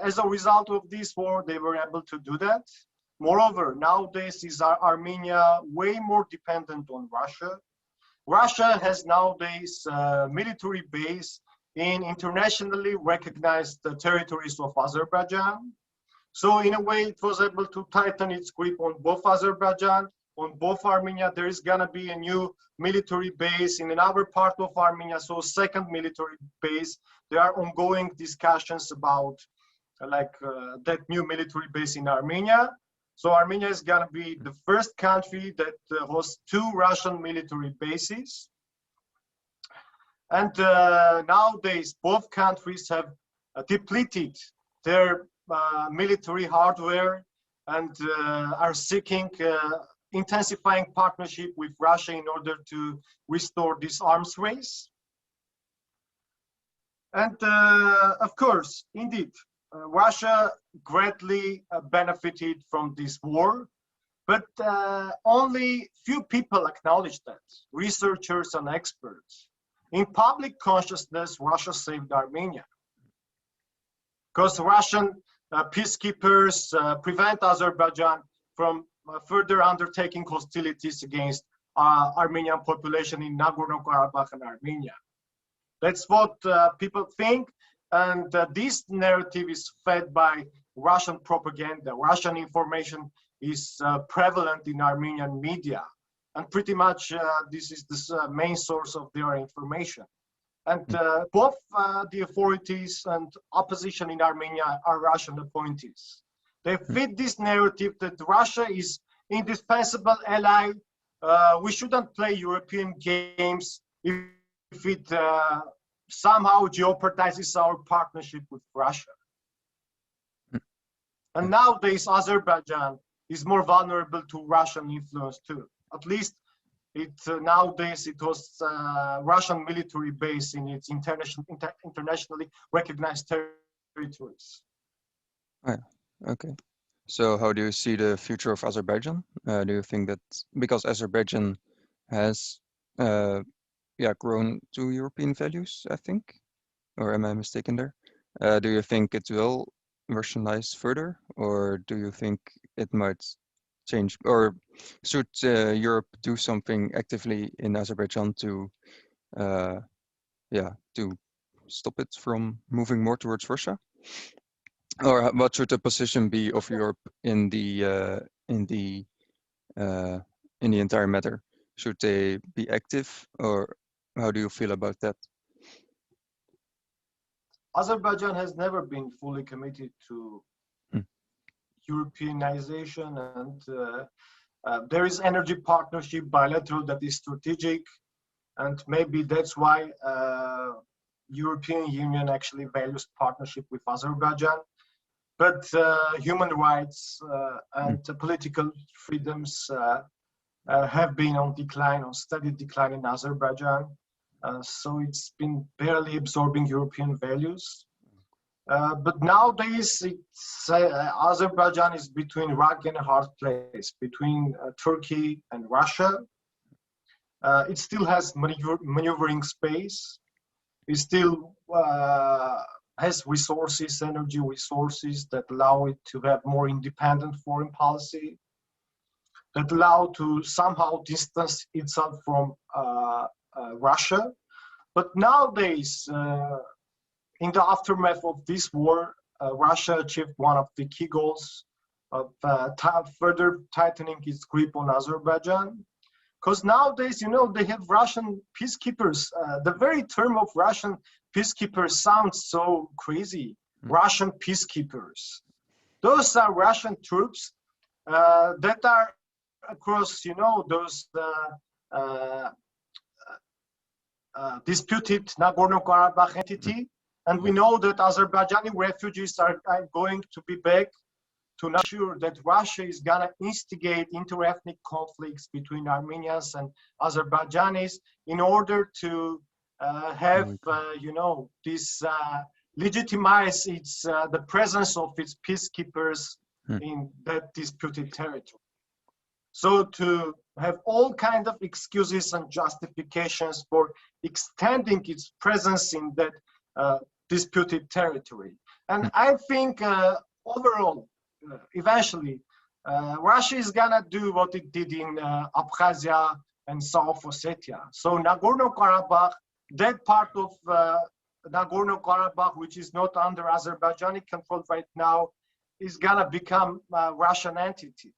as a result of this war, they were able to do that. Moreover, nowadays is Armenia way more dependent on Russia. Russia has nowadays a military base in internationally recognized territories of Azerbaijan. So in a way, it was able to tighten its grip on both Azerbaijan, on both Armenia. There is gonna be a new military base in another part of Armenia, so second military base. There are ongoing discussions about that new military base in Armenia. So Armenia is gonna be the first country that hosts two Russian military bases. And nowadays, both countries have depleted their military hardware and are seeking intensifying partnership with Russia in order to restore this arms race. And of course, indeed, Russia greatly benefited from this war, but only few people acknowledge that, researchers and experts. In public consciousness, Russia saved Armenia, because Russian peacekeepers prevent Azerbaijan from further undertaking hostilities against Armenian population in Nagorno-Karabakh and Armenia. That's what people think, and this narrative is fed by Russian propaganda. Russian information is prevalent in Armenian media, and pretty much this is the main source of their information. And both the authorities and opposition in Armenia are Russian appointees. They fit this narrative that Russia is indispensable ally. We shouldn't play European games if it somehow jeopardizes our partnership with Russia. And nowadays, Azerbaijan is more vulnerable to Russian influence too. At least nowadays it hosts Russian military base in its internationally recognized territories. Oh, okay. So how do you see the future of Azerbaijan? Do you think that because Azerbaijan has grown to European values, I think, or am I mistaken there? Do you think it will Russianize further, or do you think it might change, or should Europe do something actively in Azerbaijan to to stop it from moving more towards Russia? Or what should the position be of Europe in the entire matter? Should they be active, or how do you feel about that? Azerbaijan has never been fully committed to Europeanization, and there is energy partnership bilateral that is strategic, and maybe that's why European Union actually values partnership with Azerbaijan. But human rights and political freedoms have been on decline, on steady decline in Azerbaijan. So it's been barely absorbing European values. But nowadays, Azerbaijan is between rock and a hard place, between Turkey and Russia. It still has maneuvering space. It still has resources, energy resources that allow it to have more independent foreign policy, that allow to somehow distance itself from Russia. But nowadays, in the aftermath of this war, Russia achieved one of the key goals of further tightening its grip on Azerbaijan. Because nowadays, you know, they have Russian peacekeepers. The very term of Russian peacekeepers sounds so crazy. Russian peacekeepers. Those are Russian troops that are across, you know, those disputed Nagorno-Karabakh entity. And we know that Azerbaijani refugees are going to be back to make sure that Russia is gonna instigate inter-ethnic conflicts between Armenians and Azerbaijanis in order to have, you know, this legitimize its the presence of its peacekeepers in that disputed territory. So to have all kinds of excuses and justifications for extending its presence in that disputed territory. And I think overall, eventually, Russia is gonna do what it did in Abkhazia and South Ossetia. So Nagorno-Karabakh, that part of Nagorno-Karabakh, which is not under Azerbaijani control right now, is gonna become a Russian entity,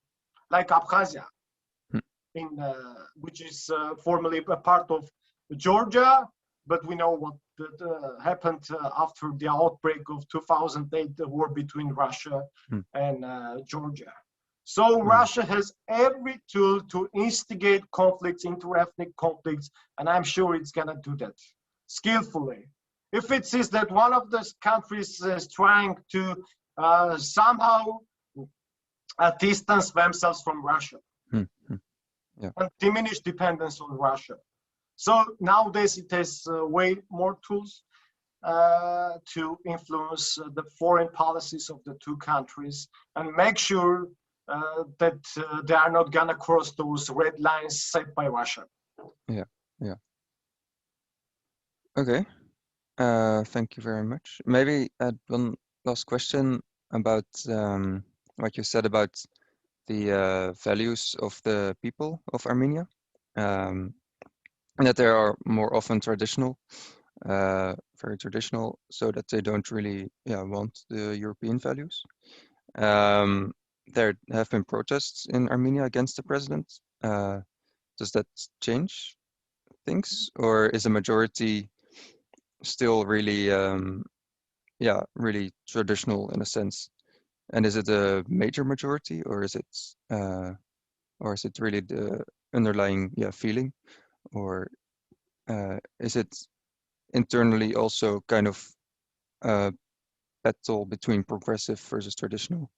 like Abkhazia, which is formerly a part of Georgia, but we know what happened after the outbreak of 2008, the war between Russia and Georgia. So Russia has every tool to instigate conflicts, inter-ethnic conflicts, and I'm sure it's gonna do that skillfully. If it sees that one of those countries is trying to somehow distance themselves from Russia and diminish dependence on Russia. So nowadays it has way more tools to influence the foreign policies of the two countries and make sure that they are not gonna cross those red lines set by Russia. Yeah. Okay. Thank you very much. Maybe one last question about what you said about the values of the people of Armenia, and that they are more often traditional, very traditional, so that they don't really want the European values. There have been protests in Armenia against the president. Does that change things, or is the majority still really, really traditional in a sense? And is it a major majority, or is it really the underlying feeling, or is it internally also kind of a battle between progressive versus traditional?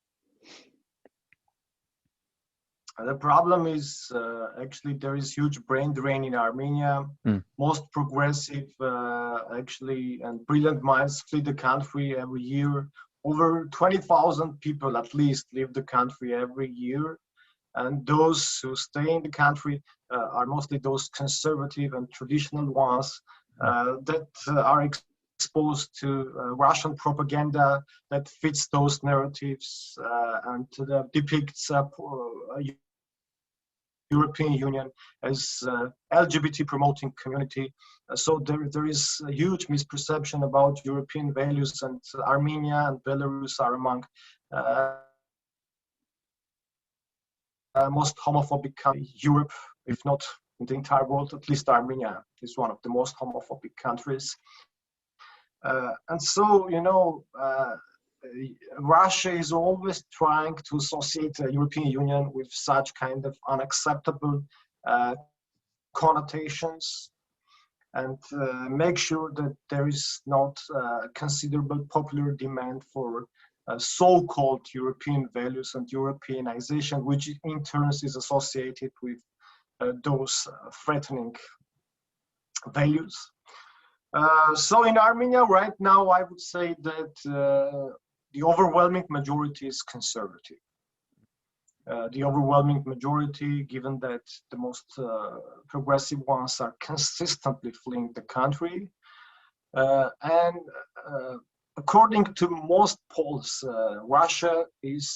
The problem is actually there is huge brain drain in Armenia. Most progressive actually and brilliant minds flee the country every year. Over 20,000 people at least leave the country every year. And those who stay in the country are mostly those conservative and traditional ones that are exposed to Russian propaganda that fits those narratives and depicts European Union as LGBT promoting community. So there is a huge misperception about European values, and Armenia and Belarus are among most homophobic countries in Europe, if not in the entire world. At least Armenia is one of the most homophobic countries. And so, you know, Russia is always trying to associate the European Union with such kind of unacceptable connotations, and make sure that there is not considerable popular demand for so-called European values and Europeanization, which in turn is associated with those threatening values. So in Armenia right now, I would say that the overwhelming majority is conservative. The overwhelming majority, given that the most progressive ones are consistently fleeing the country. And according to most polls, Russia is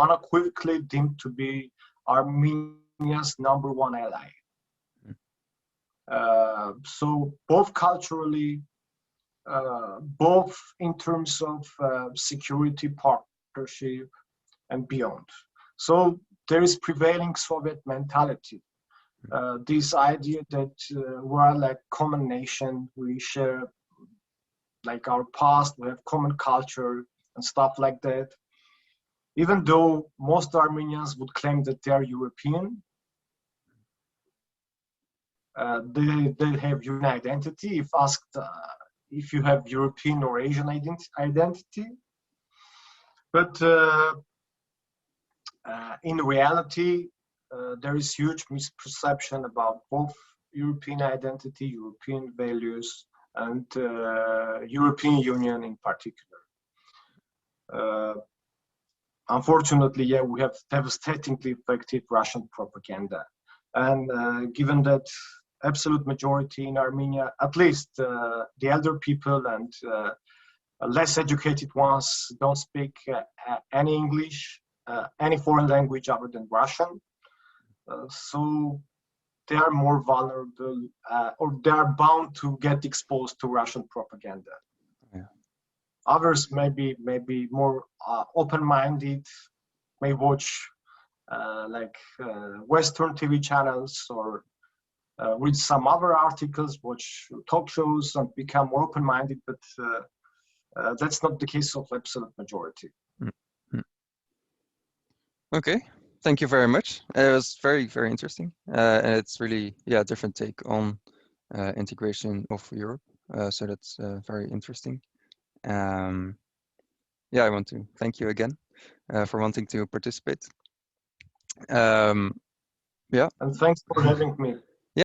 unequivocally deemed to be Armenia's #1 ally. So both culturally, both in terms of security partnership and beyond. So there is prevailing Soviet mentality. This idea that we're like common nation, we share like our past, we have common culture and stuff like that. Even though most Armenians would claim that they are European, they have European identity. If asked if you have European or Asian identity, but in reality, there is huge misperception about both European identity, European values, and European Union in particular. Unfortunately, yeah, we have devastatingly effective Russian propaganda. And given that absolute majority in Armenia, at least the elder people and less educated ones don't speak any English, any foreign language other than Russian. So they are more vulnerable, or they are bound to get exposed to Russian propaganda. Yeah. Others may be more open-minded, may watch Western TV channels or read some other articles, watch talk shows, and become more open-minded. But that's not the case of absolute majority. Mm-hmm. Okay. Thank you very much. It was very, very interesting. And it's really, yeah, a different take on integration of Europe. So that's very interesting. Yeah, I want to thank you again for wanting to participate. Yeah. And thanks for having me.